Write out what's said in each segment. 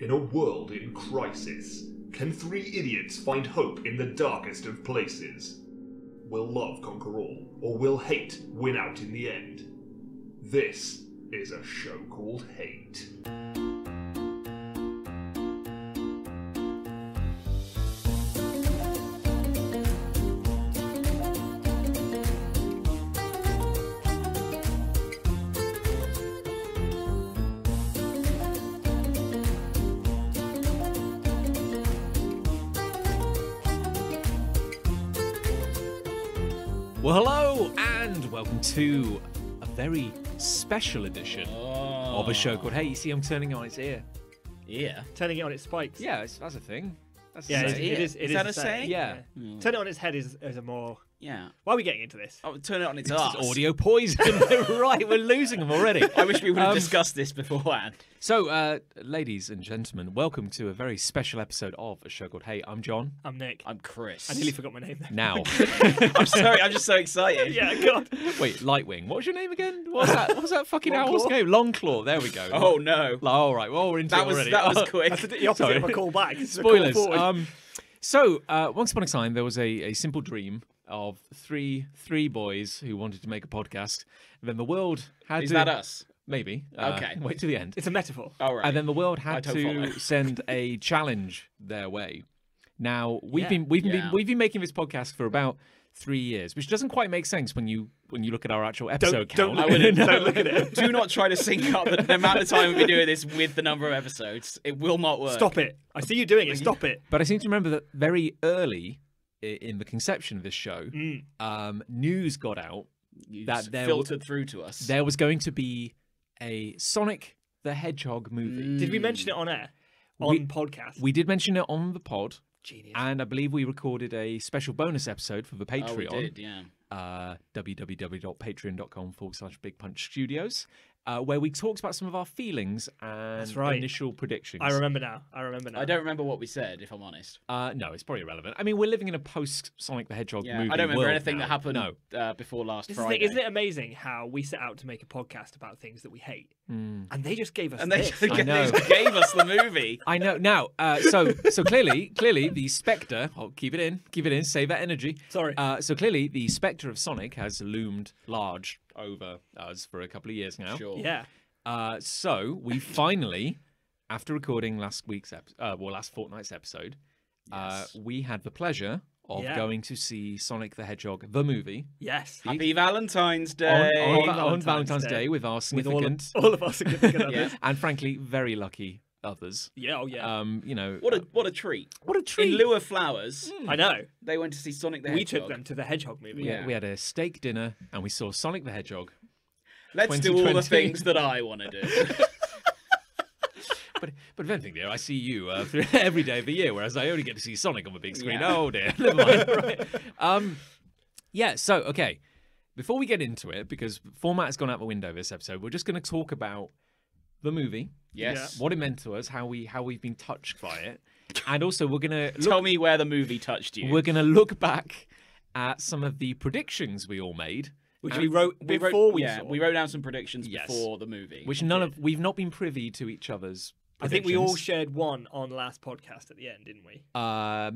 In a world in crisis, can three idiots find hope in the darkest of places? Will love conquer all, or will hate win out in the end? This is a show called Hate. Well, hello, and welcome to a very special edition of a show called Hey. You see, I'm turning it on its ear. Yeah. Turning it on its spikes. Yeah, that's a thing. That's a Yeah, saying. it is. Is that a saying? Yeah. Turn it on its head is a more. Yeah. Why are we getting into this? Oh, turn it on its This arse. is audio poison. Right, we're losing them already. I wish we would have discussed this beforehand. So, ladies and gentlemen, welcome to a very special episode of a show called Hey. I'm John. I'm Nick. I'm Chris. I nearly forgot my name there. Now, I'm sorry, I'm just so excited. Yeah, God. wait, Lightwing. What was your name again? What was that fucking Longclaw? owl's name? Longclaw. There we go. Oh, no. All right. Well, we're into That it was already. that was quick. That's the opposite Sorry. of a call back. It's a call Spoilers. forward. So, once upon a time, there was a simple dream of three boys who wanted to make a podcast. And then the world had Is to... that us? Maybe. Okay. Wait to the end. It's a metaphor. All right. And then the world I had don't to follow. send a challenge their way. Now, we've Yeah. been making this podcast for about 3 years, which doesn't quite make sense when you look at our actual episode Don't count. look at it. Don't look at it. Do not try to sync up the amount of time we've been doing this with the number of episodes. It will not work. Stop it. I see you doing it. Stop it. But I seem to remember that very early in the conception of this show, news got out You that just there filtered through to us. there was going to be a Sonic the Hedgehog movie. Did we mention it on air? We- On podcast? We did mention it on the pod, Genius. and I believe we recorded a special bonus episode for the Oh, we Patreon. did, yeah. www.patreon.com/Big Punch Studios, where we talked about some of our feelings and That's right. initial predictions. I remember now. I don't remember what we said, if I'm honest. No, it's probably irrelevant. I mean, we're living in a post-Sonic the Hedgehog Yeah, movie I don't remember world anything now. that happened No. before last This is the Friday. thing, isn't it amazing how we set out to make a podcast about things that we hate, and they just gave us And they this? just I know. gave us the movie. I know. Now, so clearly, the spectre. I'll keep it in, save that energy. Sorry. So clearly, the spectre of Sonic has loomed large over us for a couple of years now. Sure. Yeah. So we finally, after recording last fortnight's episode, Yes. we had the pleasure of Yeah. going to see Sonic the Hedgehog, the movie, Yes. Happy Valentine's on, Day. on Valentine's Day with our With significant all of our significant others. Yeah. and frankly very lucky others. Yeah. Oh yeah. You know, What a treat. what a treat. In lieu of flowers, I know. they went to see Sonic the We Hedgehog. took them to the Hedgehog movie. Yeah. We had a steak dinner and we saw Sonic the Hedgehog. Let's do all the 2020. things that I want to do. But if anything, dear, I see you every day of the year, whereas I only get to see Sonic on the big screen. Yeah. Oh dear, never mind. Right. Yeah. So okay, before we get into it, because format has gone out the window this episode, we're just going to talk about the movie, Yes. what it meant to us, how we've been touched by it, and also we're going to Tell me where the movie touched you. we're going to look back at some of the predictions we all made. Which And we wrote We before we yeah, saw. we wrote down some predictions Yes. before the movie. Which we've not been privy to each other's. I think we all predictions. shared one on the last podcast at the end, didn't we?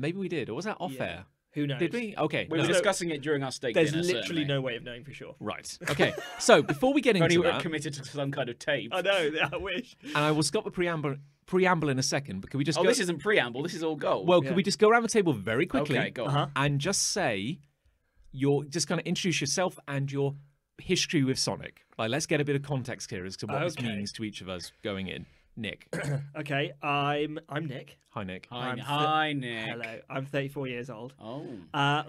Maybe we did, or was that off Yeah. air? Who knows? Did we? Okay. we no. were discussing it during our steak There's dinner. literally certainly. no way of knowing for sure. Right. Okay. So before we get If only into we were that, committed to some kind of tape. I know. I wish. and I will stop the preamble in a second, but can we just Oh, go? this isn't preamble. This is all gold. Well, Yeah. can we just go around the table very quickly okay, go on. Uh-huh. and just say just kind of introduce yourself and your history with Sonic. Like, let's get a bit of context here as to what this Okay. means to each of us going in. Nick. Okay. I'm Nick. Hi, Nick. Hi, Nick. Hello. I'm 34 years old. Oh.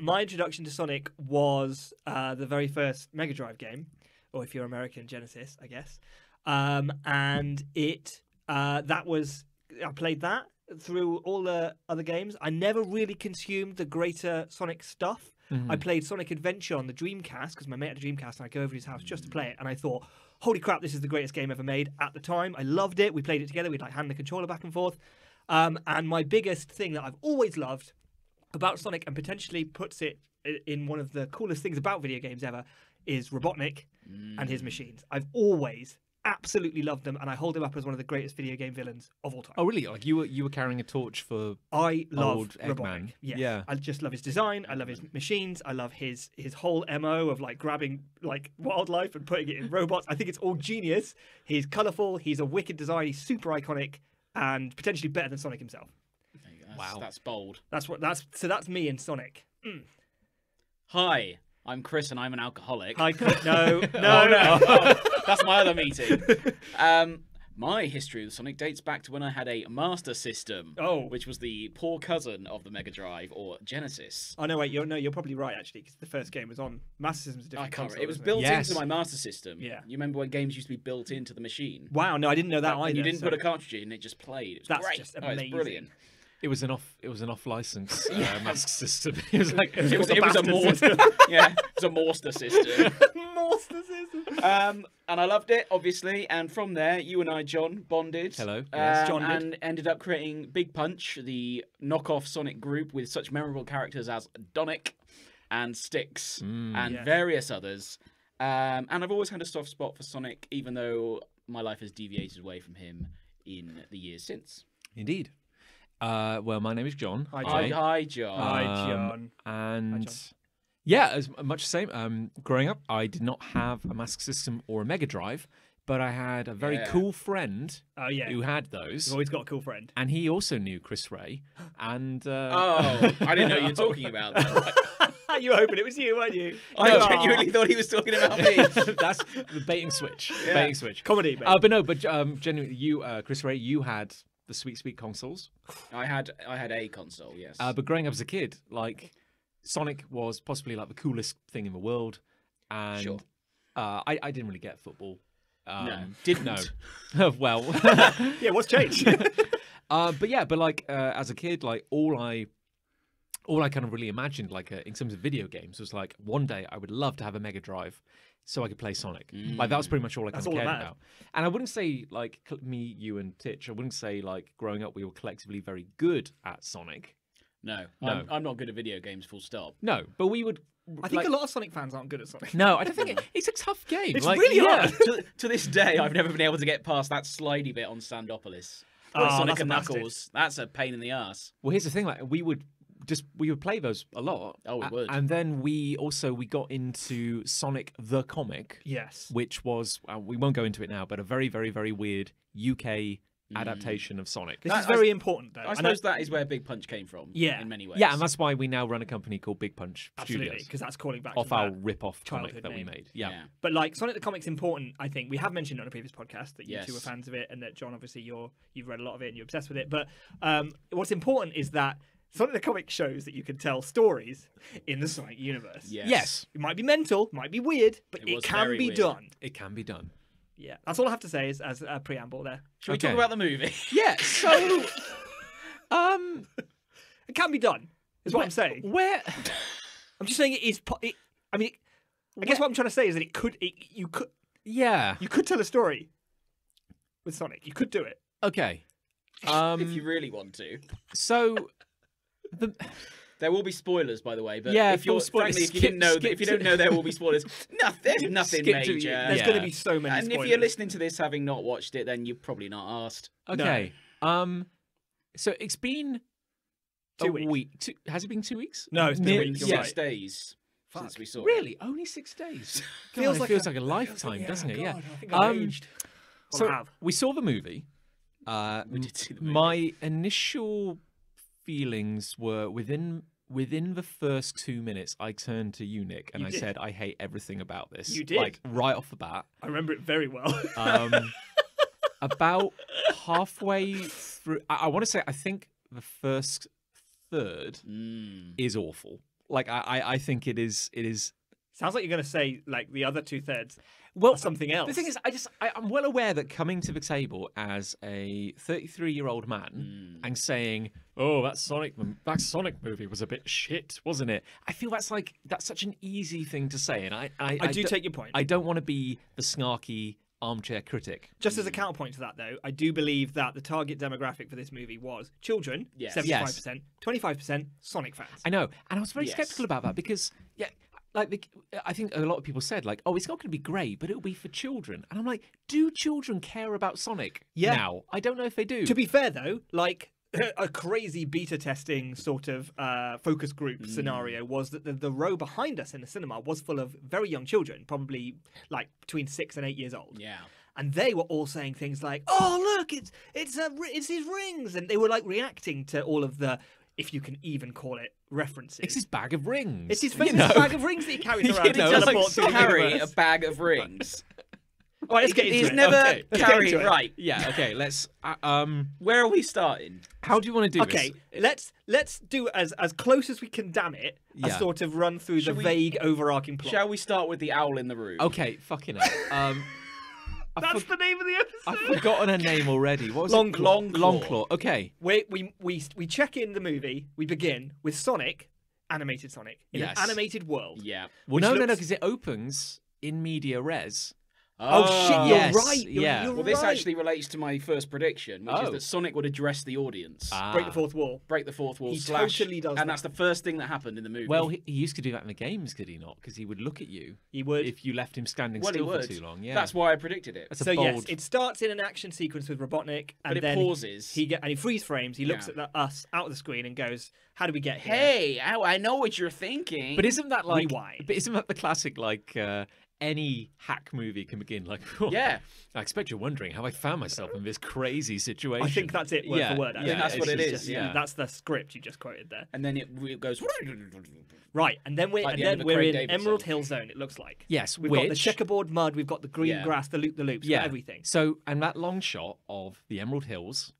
My introduction to Sonic was the very first Mega Drive game, or if you're American, Genesis, I guess. And I played that through all the other games. I never really consumed the greater Sonic stuff. I played Sonic Adventure on the Dreamcast because my mate had a Dreamcast, and I go over to his house just to play it. And I thought, holy crap, this is the greatest game ever made. At the time, I loved it. We played it together. We'd like hand the controller back and forth. And my biggest thing that I've always loved about Sonic, and potentially puts it in one of the coolest things about video games ever, is Robotnik and his machines. I've always absolutely love them, and I hold him up as one of the greatest video game villains of all time. Oh, really? Like you were carrying a torch for I love old Robotnik. Eggman. Yes. Yeah. I just love his design. I love his machines. I love his whole MO of like grabbing like wildlife and putting it in robots. I think it's all genius. He's colourful. He's a wicked design. He's super iconic and potentially better than Sonic himself. There you go. Wow. That's bold. That's me and Sonic. Hi, I'm Chris and I'm an alcoholic. Hi, no. That's my other meeting. My history with Sonic dates back to when I had a Master System, which was the poor cousin of the Mega Drive or Genesis. Oh no, wait, you're probably right actually, because the first game was on Master System's a different I can't. console. It was wasn't built Yes. into my Master System. Yeah. You remember when games used to be built into the machine? Wow, no, I didn't know that either. And you didn't so put a cartridge in; it just played. It was That's great. just Oh, amazing. it's brilliant. It was an off license mask system. It was like It was a bastard Morster. Yeah, it was a Morster system. Master System. And I loved it, obviously. And from there, you and I, John, bonded. Hello. Yes, John did. and ended up creating Big Punch, the knockoff Sonic group with such memorable characters as Donic and Styx and Yes. various others. And I've always had a soft spot for Sonic, even though my life has deviated away from him in the years since. Indeed. Well, my name is John. Hi, Hi, John. hi, John. Hi, John. And John. yeah, as much the same. Growing up, I did not have a Master System or a Mega Drive, but I had a very Yeah. cool friend Oh yeah. who had those, You've always got a cool friend. and he also knew Chris Ray. And Oh, I didn't know you were talking about that. You were hoping it was you, weren't you? I Aw. genuinely thought he was talking about me. that's the baiting switch. Yeah. Baiting switch. Comedy, mate. But genuinely, you, Chris Ray, you had the sweet consoles. I had a console, yes. But growing up as a kid, like Sonic was possibly like the coolest thing in the world, and Sure. I didn't really get football. Didn't. No. Well, Yeah, what's changed? but like as a kid, like all I kind of really imagined, like in terms of video games, was like one day I would love to have a Mega Drive so I could play Sonic. Like that was pretty much all I kind That's of all that cared mattered. about. And I wouldn't say like me, you, and Titch. I wouldn't say like growing up we were collectively very good at Sonic. No. No. I'm not good at video games, full stop. No, but we would. I think like, a lot of Sonic fans aren't good at Sonic. No, I don't think it's a tough game. It's like, really yeah. hard. to this day, I've never been able to get past that slidey bit on Sandopolis. Oh, Sonic that's a and bastard. Knuckles. That's a pain in the ass. Well, here's the thing: like we would play those a lot. Oh, we would. And then we got into Sonic the Comic, Yes. which was we won't go into it now, but a very, very, very weird UK adaptation of Sonic. This is very important, though. I suppose that is where Big Punch came from. Yeah. In many ways. Yeah, and that's why we now run a company called Big Punch Absolutely, Studios, because that's calling back off to our that. rip-off comic childhood that we name. made. Yeah. But like Sonic the Comic's important, I think. We have mentioned it on a previous podcast that you Yes. two were fans of it, and that John, obviously, you've read a lot of it and you're obsessed with it. But what's important is that Sonic the Comic shows that you can tell stories in the Sonic universe. Yes. It might be mental, might be weird, but It it was can very be weird. done. It can be done. Yeah, that's all I have to say as a preamble there. Should we Okay. talk about the movie? Yeah. So, It can be done, is what I'm saying. where? I'm just saying it is. I mean, I guess what I'm trying to say is that you could Yeah. tell a story with Sonic. You could do it. Okay. If you really want to. So, There will be spoilers, by the way. But Yeah, if you're full spoilers. frankly, if you didn't know, Skip if you to- don't know, there will be spoilers. There's nothing Skip to- major. There's Yeah. going to be so many And spoilers. if you're listening to this having not watched it, then you're probably not asked. okay. So it's been 2 a weeks. week. Has it been 2 weeks? No, it's been a Near- week, Been you're six right. days since we saw it. Really? Only 6 days? Feels God, like it feels a- like a lifetime, doesn't it? Yeah. God, I think I've aged. Or So have. we saw the movie. We did see the movie. My initial feelings were within the first 2 minutes. I turned to you, Nick, and You I did. said, "I hate everything about this." You did. like right off the bat. I remember it very well. About halfway through, I want to say, I think the first third is awful. Like I think it is. Sounds like you're going to say like the other 2/3 Well, or something else. The thing is, I'm well aware that coming to the table as a 33-year-old man and saying, "Oh, that Sonic movie was a bit shit, wasn't it?" I feel that's such an easy thing to say, and I do take your point. I don't want to be the snarky armchair critic. Just as a counterpoint to that, though, I do believe that the target demographic for this movie was children, Yes. 75%, 25% Sonic fans. I know, and I was very Yes. skeptical about that because, I think a lot of people said like, oh, it's not going to be great, but it'll be for children. And I'm like, do children care about Sonic now? I don't know if they do. To be fair, though, like a crazy beta testing sort of focus group scenario was that the row behind us in the cinema was full of very young children, probably like between 6 and 8 years old. Yeah. And they were all saying things like, "Oh, look, it's his rings," and they were like reacting to all of the, if you can even call it, references. It's his bag of rings. It's his famous bag of rings that he carries around to teleport through the carry universe. a bag of rings. All right, let's get into He's it. never Okay, let's get carried into it. right. Yeah. Okay. Let's. Where are we starting? How do you want to do Okay, this? let's do as close as we can. Damn it, a Yeah. sort of run through Shall the we- vague overarching plot. Shall we start with the owl in the room? Okay. Fucking hell. That's the name of the episode. I've forgotten her name already. What was Longclaw. it? Longclaw. Okay. We check in the movie. We begin with Sonic, animated Sonic, in Yes. an animated world. Yeah. Well, Which no, looks- because it opens in media res. Oh, shit, you're yes, right. yeah. You're Well, this right. actually relates to my first prediction, which is Oh. that Sonic would address the audience. break the fourth wall. Break the fourth wall, He slash, totally does and that. that's the first thing that happened in the movie. Well, he used to do that in the games, could he not? Because he would look at you He would. if you left him standing well, he still would. for too long. Yeah. That's why I predicted it. That's a So bold. yes, it starts in an action sequence with Robotnik, and But it then pauses. he freeze frames. He looks Yeah. at us out of the screen and goes, "How do we get here?" Hey, I know what you're thinking. But isn't that like? Rewind. But isn't that the classic like? Any hack movie can begin like, "Oh, Yeah. I expect you're wondering how I found myself in this crazy situation. I think that's it, word Yeah, for word. yeah, I think that's what it just- is, yeah. That's the script you just quoted there. And then it goes. Right, and then Like the end of a we're Craig in David Emerald song. Hill Zone. It looks like. Yes, We've got the which- checkerboard mud. We've got the green Yeah. grass, the loops, we've Yeah. got everything. So, and that long shot of the Emerald Hills,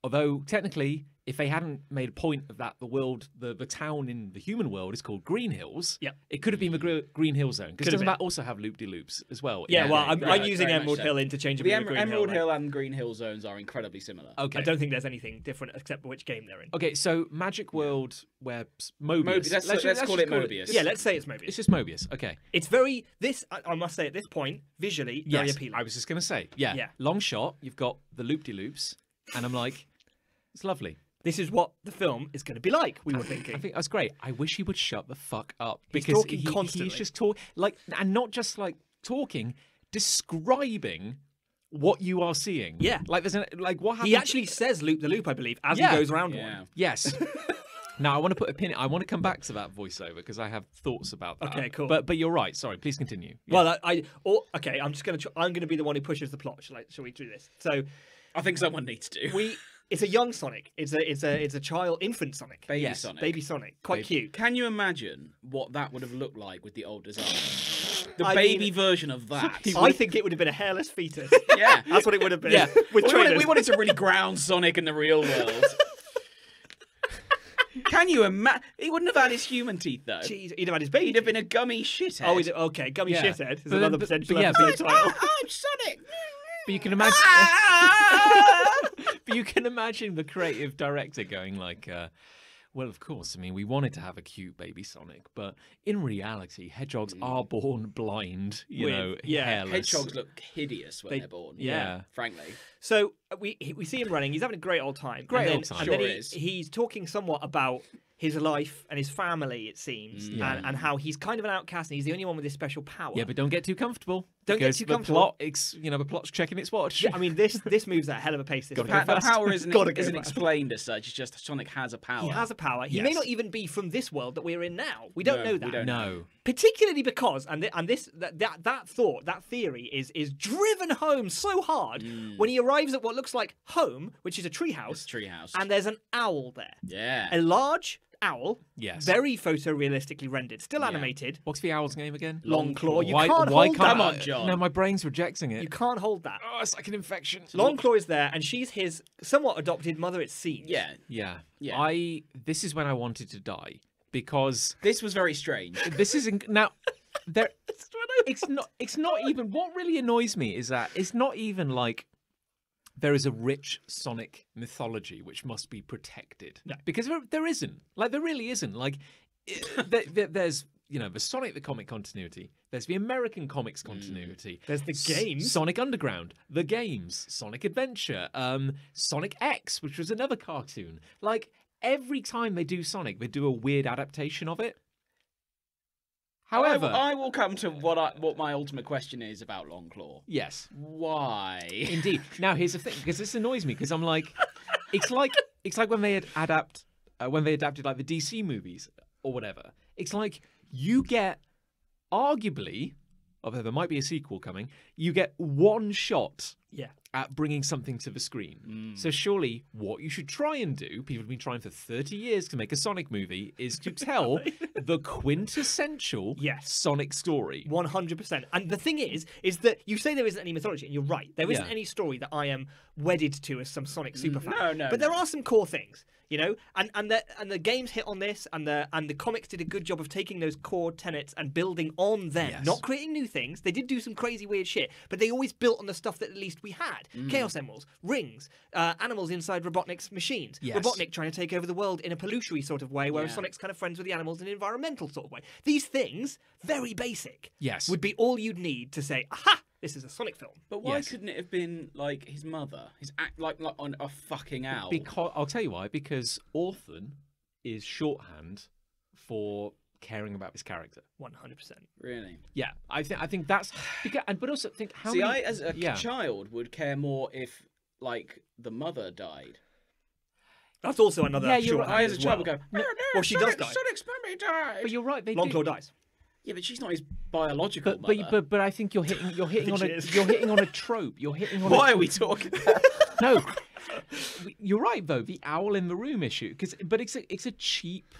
although technically, if they hadn't made a point of that, the town in the human world is called Green Hills. Yep. It could have been the Green Hill Zone. Because Could have doesn't that been. also have loop-de-loops as well? Yeah, in well, that game? I'm Right, using very much Emerald so. Hill interchangeably The with Green Emerald Hill. Hill and Green Hill zones are incredibly similar. Okay. I don't think there's anything different except for which game they're in. Okay, so Magic World where Mobius. Let's call it Mobius. Yeah, let's say it's Mobius. It's just Mobius. Okay. It's very I must say at this point, visually very Yes, appealing. I was just going to say. Yeah. Yeah. Long shot, you've got the loop-de-loops, and I'm like, it's lovely. This is what the film is going to be like. We were thinking. I think that's great. I wish he would shut the fuck up He's because talking constantly. he's just and not just like talking, describing what you are seeing. Yeah. like what happens. He actually says "loop the loop," I believe, as Yeah. he goes around Yeah. one. Yes. Now I want to put a pin. I want to come back to that voiceover because I have thoughts about that. Okay, cool. But you're right. Sorry. Please continue. Yeah. Well, okay. I'm just going to. I'm going to be the one who pushes the plot. Shall we do this? So I think someone needs to. It's a young Sonic. It's a child, infant Sonic. Baby Yes, Sonic. Baby Sonic. Quite cute. Can you imagine what that would have looked like with the old design? The I baby mean, version of that. I think it would have been a hairless fetus. Yeah. That's what it would have been. Yeah. With we trainers. wanted to really ground Sonic in the real world. Can you imagine? He wouldn't have had his human teeth though. Jeez, he'd have had his baby. He'd have been a gummy shithead. Oh, okay. Gummy Yeah. shithead is But another then- but- potential but yeah, episode but- title. I'm Sonic. But you can imagine. But you can imagine the creative director going like, well, of course. I mean, we wanted to have a cute baby Sonic, but in reality, hedgehogs are born blind. You With- know, yeah, hairless. Hedgehogs look hideous when they're born. Yeah. Frankly. So we see him running. He's having a great old time. Great and then, old time. And Sure then is. he's talking somewhat about his life and his family, it seems, Yeah. and how he's kind of an outcast and he's the only one with this special power. Yeah, but don't get too comfortable. Don't get because too the comfortable. Plot, the plot's checking its watch. Yeah, I mean, this moves at a hell of a pace. This Gotta film. go The fast. power isn't Gotta go fast. explained as such. It's just Sonic has a power. He has a power. He may Yes. not even be from this world that we're in now. We don't No, know we that. don't. No. Particularly because, that theory is driven home so hard when he arrives at what looks like home, which is a treehouse, It's treehouse. and there's an owl there. Yeah. A large owl, Yes. very photorealistically rendered, still Yeah. animated. What's the owl's name again? Longclaw. You why can't why hold can't Come I- on, John. No, my brain's rejecting it. You can't hold that. Oh, it's like an infection. Longclaw is there, and she's his somewhat adopted mother, it seems. Yeah. Yeah. Yeah. This is when I wanted to die because This was very strange. this is now there. It's not even. What really annoys me is that it's not even like there is a rich Sonic mythology which must be protected. No. Because there isn't. Like there really isn't. Like there's the Sonic the comic continuity. There's the American comics continuity. There's the games. Sonic Underground, the games, Sonic Adventure, Sonic X, which was another cartoon. Like every time they do Sonic, they do a weird adaptation of it. However, I will come to what my ultimate question is about Longclaw. yes, Why? indeed. Now here's the thing, because this annoys me, because I'm like, it's like when they adapted like the DC movies or whatever. It's like you get arguably, although there might be a sequel coming, you get one shot Yeah. at bringing something to the screen. So surely what you should try and do, people have been trying for 30 years to make a Sonic movie, is to tell the quintessential Yes. Sonic story. 100%. And the thing is that you say there isn't any mythology, and you're right. There isn't Yeah. any story that I am wedded to as some Sonic superfan. No, But there are some core things, you know, and the games hit on this, and the comics did a good job of taking those core tenets and building on them, Yes. not creating new things. They did do some crazy weird shit, but they always built on the stuff that at least we had: Chaos Emeralds, rings, animals inside Robotnik's machines, Yes. Robotnik trying to take over the world in a pollutory sort of way, whereas Yeah. Sonic's kind of friends with the animals in an environmental sort of way. These things, very basic, Yes. would be all you'd need to say, aha, this is a Sonic film. But why Yes. couldn't it have been like his mother? His act like on a fucking owl. Because I'll tell you why. Because orphan is shorthand for caring about his character. 100%. Really? Yeah, I think that's because, but also think how See, many, I as a yeah. child would care more if like the mother died. That's also another Yeah, you're shorthand right. I as a as child well. would go. "Oh, no, Well, she does die. Sonic's mummy died. But you're right. They Longclaw do. dies. Yeah, but she's not his biological But mother. but I think you're hitting think on she a is. you're hitting on a trope. You're hitting on Why a, are we talking about? no. You're right though. The owl in the room issue, but it's a cheap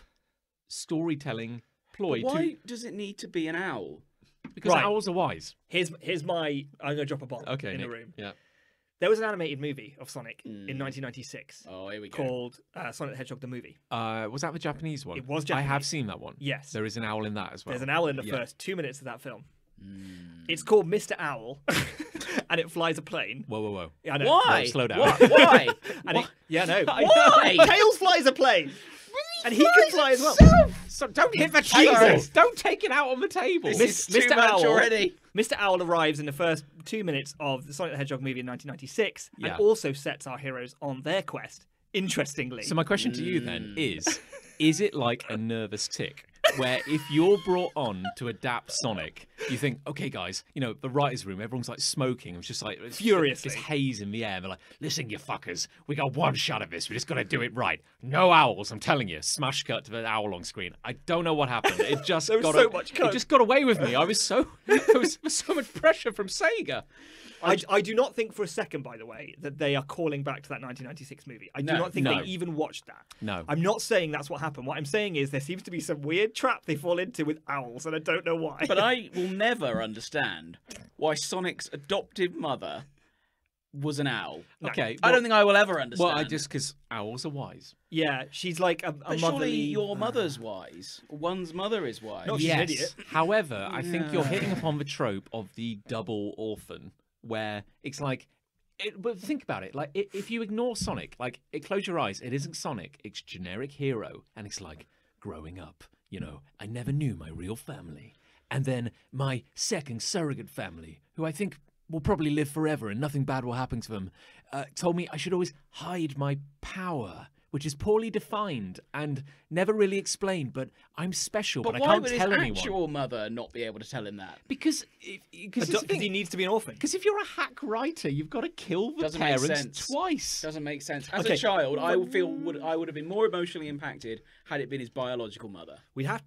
storytelling ploy. Why does it need to be an owl? Because Right. owls are wise. Here's my. I'm gonna drop a bomb Okay, in Nick. the room. Yeah. There was an animated movie of Sonic in 1996 Oh, here we go. called Sonic the Hedgehog the movie. Was that the Japanese one? It was I have Japanese. seen that one. Yes. There is an owl in that as well. There's an owl in the Yeah. first 2 minutes of that film. It's called Mr. Owl, and it flies a plane. Whoa. Yeah, I know. Why? No, slow down. Why? And yeah, no. Why? Tails flies a plane, and he can fly as well. So don't hit the Jesus. table. Don't take it out on the table. This is too Mr. much Owl. already. Mr. Owl arrives in the first 2 minutes of the Sonic the Hedgehog movie in 1996, Yeah. and also sets our heroes on their quest. Interestingly, So my question to you then is it like a nervous tick? Where if you're brought on to adapt Sonic, you think, okay, guys, you know, the writer's room, everyone's like smoking. It's just like Furiously. This haze in the air. And they're like, listen, you fuckers, we got one shot of this. We just got to do it right. No owls, I'm telling you. Smash cut to the owl on screen. I don't know what happened. It just There was got so much coke. It just got away with me. There was so much pressure from Sega. I do not think for a second, by the way, that they are calling back to that 1996 movie. I do No, not think no. they even watched that. No. I'm not saying that's what happened. What I'm saying is there seems to be some weird trap they fall into with owls, and I don't know why. But I will never understand why Sonic's adoptive mother was an owl. Okay. I don't think I will ever understand. Well, because owls are wise. yeah, she's like a But motherly. surely your mother's wise. One's mother is wise. No, she's an idiot. However, I think you're hitting upon the trope of the double orphan, where it's like, but think about it. Like, if you ignore Sonic, like, close your eyes. It isn't Sonic. It's generic hero, and it's like growing up. You know, I never knew my real family, and then my second surrogate family, who I think will probably live forever and nothing bad will happen to them, told me I should always hide my power, which is poorly defined and never really explained, but I'm special, But but, why I can't would his tell anyone. actual mother not be able to tell him that? Because Because he needs to be an orphan. if you're a hack writer, you've got to kill the Doesn't make parents sense. twice. Doesn't make sense. As Okay. a child, I would have been more emotionally impacted had it been his biological mother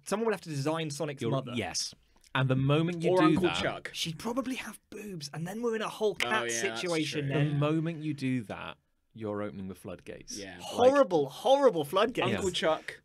Someone would have to design Sonic's mother. Yes. And the moment you or do Uncle that, Chuck. She'd probably have boobs, and then we're in a whole cat yeah, that's situation true. the then. moment you do that, you're opening the floodgates. Yeah. Horrible, horrible floodgates. Uncle Chuck.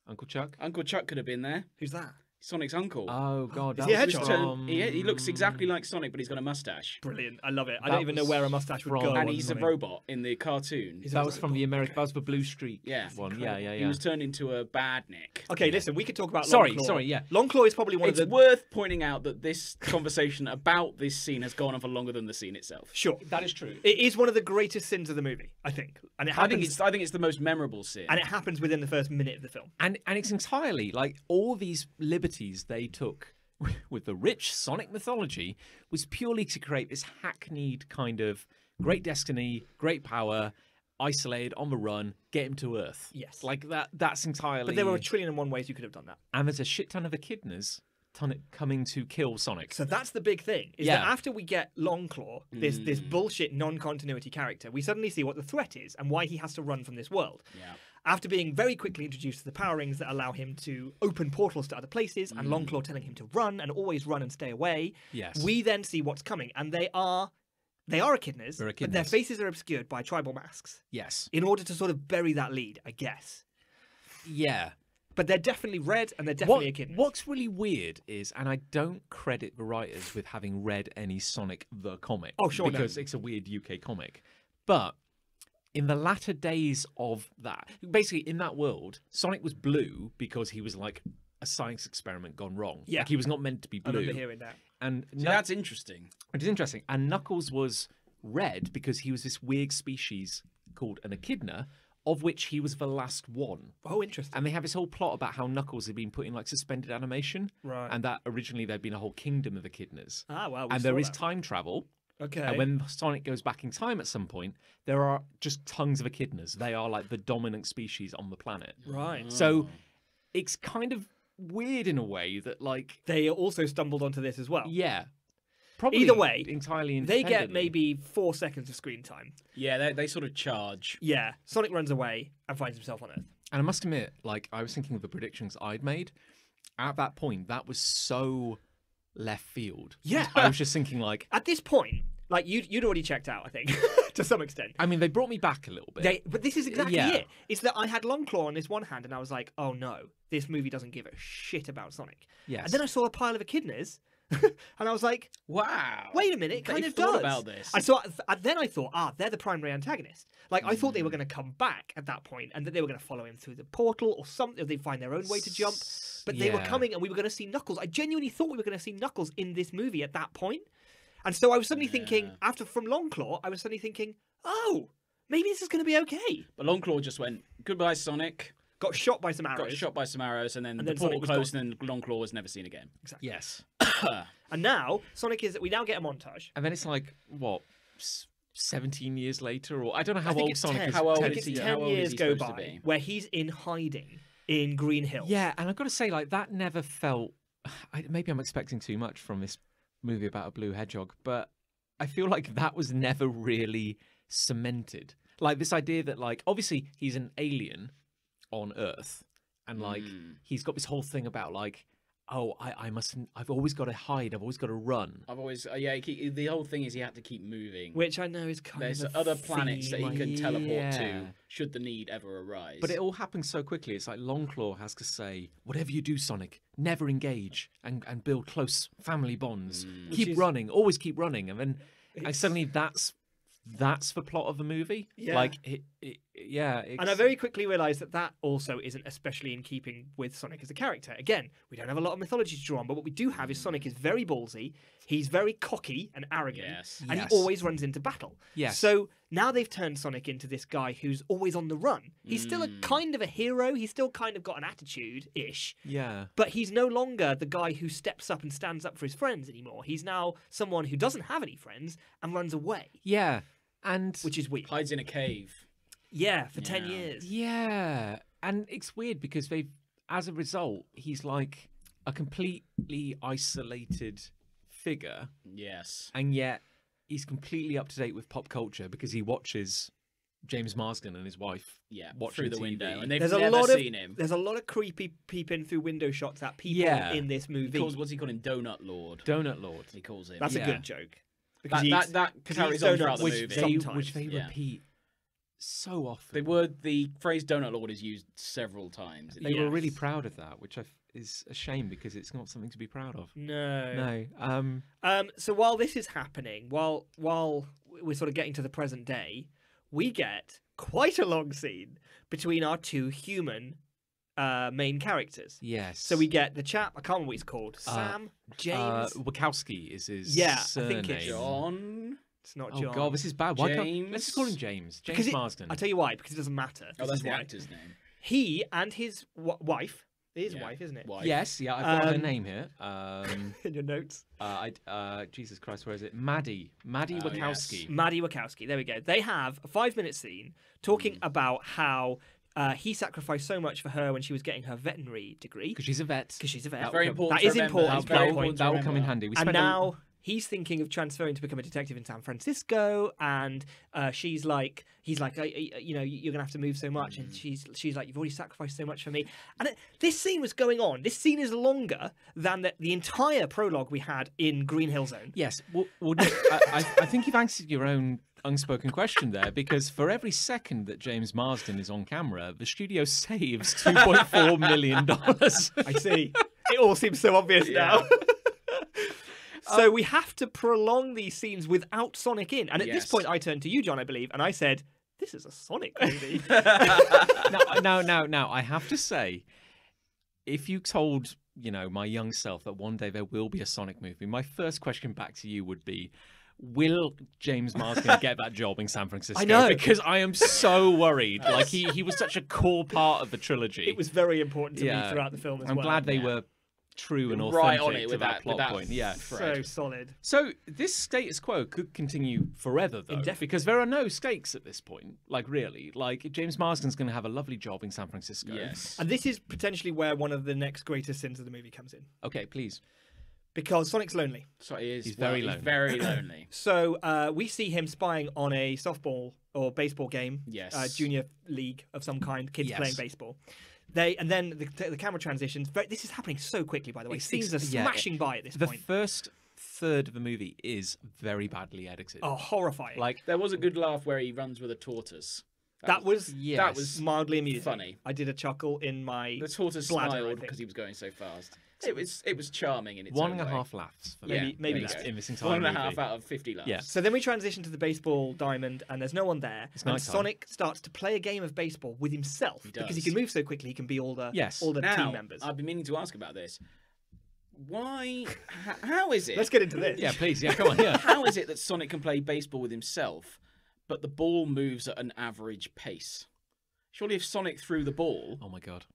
Uncle Chuck? Uncle Chuck could have been there. Who's that? Sonic's uncle. Oh, God. Is that he a was hedgehog? from- He looks exactly like Sonic, but he's got a mustache. Brilliant. I love it. I That don't even know was where a mustache would from- go. And on he's a Sonic. robot in the cartoon. He's a That was from robot. the American. That was the Blue Street Yeah. one. Yeah. He was turned into a badnik. Okay, listen, we could talk about Sorry, Longclaw. yeah. Longclaw is probably one It's of the... worth pointing out that this conversation about this scene has gone on for longer than the scene itself. Sure. That is true. It is one of the greatest sins of the movie, I think. And it happens, I think it's the most memorable scene. and it happens within the first minute of the film. And it's entirely like all these liberties they took with the rich Sonic mythology was purely to create this hackneyed kind of great destiny, great power, isolated on the run, get him to Earth. Yes. Like that's entirely. But there were 1,000,001 ways you could have done that. and there's a shit ton of echidnas coming to kill Sonic. So that's the big thing, is Yeah. that after we get Longclaw, this bullshit non-continuity character, we suddenly see what the threat is and why he has to run from this world. Yeah. After being very quickly introduced to the power rings that allow him to open portals to other places, and Longclaw telling him to run and always run and stay away, Yes. we then see what's coming. And they are echidnas, They're but their echidnas. faces are obscured by tribal masks Yes. in order to sort of bury that lead, I guess. Yeah. But they're definitely red and they're definitely echidnas. What's really weird is, and I don't credit the writers with having read any Sonic the comic. Oh, sure, no. Because it's a weird UK comic. But in the latter days of that, basically in that world, Sonic was blue because he was like a science experiment gone wrong. Yeah. Like he was not meant to be I blue. remember hearing that. And See, that's interesting. it is interesting. And Knuckles was red because he was this weird species called an echidna, of which he was the last one. Oh, interesting. And they have this whole plot about how Knuckles had been put in like suspended animation. Right. And that originally there'd been a whole kingdom of echidnas. Ah, well, And there is time travel. Okay. And when Sonic goes back in time at some point, there are just tons of echidnas. They are like the dominant species on the planet. Right. So it's kind of weird in a way that like, They also stumbled onto this as well. yeah. Probably Either way, entirely They get independently. maybe 4 seconds of screen time. Yeah, they sort of charge. Yeah. Sonic runs away and finds himself on Earth. And I must admit, like, I was thinking of the predictions I'd made. At that point, that was so left field. Yeah. I was just thinking, like, At this point, like you'd already checked out, I think, to some extent. I mean, they brought me back a little bit. But this is exactly Yeah. it. It's that I had Longclaw on this one hand, and I was like, "Oh no, this movie doesn't give a shit about Sonic." Yes. And then I saw a pile of echidnas, and I was like, Wow. "Wait a minute, it kind They of thought does." about this. And so then I thought, they're the primary antagonist. Like I thought they were going to come back at that point, and that they were going to follow him through the portal or something. Or they'd find their own way to jump. But they were Yeah. coming, and we were going to see Knuckles. I genuinely thought we were going to see Knuckles in this movie at that point. And so I was suddenly thinking, after from Longclaw, I was suddenly thinking, oh, maybe this is going to be okay. But Longclaw just went, goodbye, Sonic. Got shot by some Got arrows. shot by some arrows, and then the then portal Sonic was closed, and then Longclaw was never seen again. Yes. And now, we now get a montage. And then it's like, what, 17 years later? Or I don't know how I think old it's Sonic 10. is. How old I 10 think is it's he? 10 How old is years he go supposed to by be? where he's in hiding in Green Hill. Yeah, and I've got to say, like, that never felt... maybe I'm expecting too much from this movie about a blue hedgehog, but I feel like that was never really cemented. Like, this idea that, like, obviously he's an alien on Earth, and, like, he's got this whole thing about, like, oh, I've always got to hide, I've always got to run. I've always, the whole thing is he had to keep moving. Which I know is kind There's of a other planets that theme, he can teleport Yeah. to should the need ever arise. But it all happens so quickly. It's like Longclaw has to say, whatever you do, Sonic, never engage and build close family bonds. Keep running, always keep running. And then and suddenly that's the plot of the movie. Yeah. Like, yeah. And I very quickly realised that also isn't especially in keeping with Sonic as a character. Again, we don't have a lot of mythology to draw on, but what we do have is Sonic is very ballsy, he's very cocky and arrogant, Yes. and Yes. he always runs into battle. Yes. So now they've turned Sonic into this guy who's always on the run. He's still a kind of a hero, he's still kind of got an attitude-ish, Yeah. but he's no longer the guy who steps up and stands up for his friends anymore. He's now someone who doesn't have any friends and runs away, Yeah. And which is weird. hides in a cave. Yeah, for 10 Yeah. years. yeah. And it's weird because as a result, he's like a completely isolated figure. Yes. And yet he's completely up to date with pop culture because he watches James Marsden and his wife Yeah. watching Through the TV. window, and they've There's never a lot seen him. There's a lot of creepy peeping through window shots at people Yeah. in this movie. What's he called him? Donut Lord. Donut Lord. He calls him. That's a Yeah. good joke. Because That he carries eats on donuts, throughout the which movie. sometimes. Which they Yeah. repeat so often. The phrase Donut Lord is used several times. They were really Yes. proud of that, which is a shame because it's not something to be proud of. No. No. So while this is happening, while we're sort of getting to the present day, we get quite a long scene between our two human main characters. Yes. So we get the chap, I can't remember what he's called. Sam? James? Wachowski is his Yeah, I surname. think it's John. It's not Oh John. god, this is bad. Why can't James? let's just call him James. James Because Marsden. I'll tell you why, because it doesn't matter. Oh, This that's is the why. actor's name. He and his wife, his Yeah. wife, isn't it? Wife. Yes, yeah, I've got her Um, name here. In your notes. Jesus Christ, where is it? Maddie Wachowski. yes. Maddie Wachowski. There we go. They have a 5-minute scene talking about how He sacrificed so much for her when she was getting her veterinary degree. Because she's a vet. Because she's a vet. That's very important. That is to remember. important. That's very Plot point. important. to That will come in remember. handy. We And spent now he's thinking of transferring to become a detective in San Francisco, and he's like, you know, you're gonna have to move so much, and she's like, you've already sacrificed so much for me. And this scene was going on. This scene is longer than the entire prologue we had in Green Hill Zone. Yes. Well, I think you've answered your own unspoken question there, because for every second that James Marsden is on camera, the studio saves $2.4 million. I see. It all seems so obvious now. So we have to prolong these scenes without Sonic in. And at this point, I turned to you, John, I believe, and I said, this is a Sonic movie. Now, I have to say, if you told, you know, my young self that one day there will be a Sonic movie, my first question back to you would be, will James Marsden get that job in San Francisco? I know. Because I am so worried. Like, he was such a core part of the trilogy. It was very important to me throughout the film as well. I'm glad they were true and right authentic on it to with that plot point. Yeah. So solid. So this status quo could continue forever, though, Indefinitely. because there are no stakes at this point. Like, really, like James Marsden's going to have a lovely job in San Francisco. Yes. And this is potentially where one of the next greatest sins of the movie comes in. Okay, please. Because Sonic's lonely. So he is. He's very lonely. He's very lonely. So we see him spying on a softball or baseball game. Yes. Junior league of some kind, kids Yes. playing baseball. And then the camera transitions. This is happening so quickly, by the way. Scenes are smashing by at this point. The first third of the movie is very badly edited. Oh, horrifying. Like, There was a good laugh where he runs with a tortoise. that was That was mildly amusing. funny. I did a chuckle in my The tortoise bladder, I smiled think. because he was going so fast. It was charming in its one own and a way. half laughs. For Yeah, me maybe in that. in this entire 1.5 movie. out of 50 laughs. Yeah. So then we transition to the baseball diamond, and there's no one there. It's and nighttime. Sonic starts to play a game of baseball with himself because he does. can move so quickly. He can be all the Yes. all the Now, team members. I've been meaning to ask about this. Why? How is it? Let's get into this. Yeah, please. Yeah, come on. Yeah. How is it that Sonic can play baseball with himself, but the ball moves at an average pace? Surely, if Sonic threw the ball, Oh my god.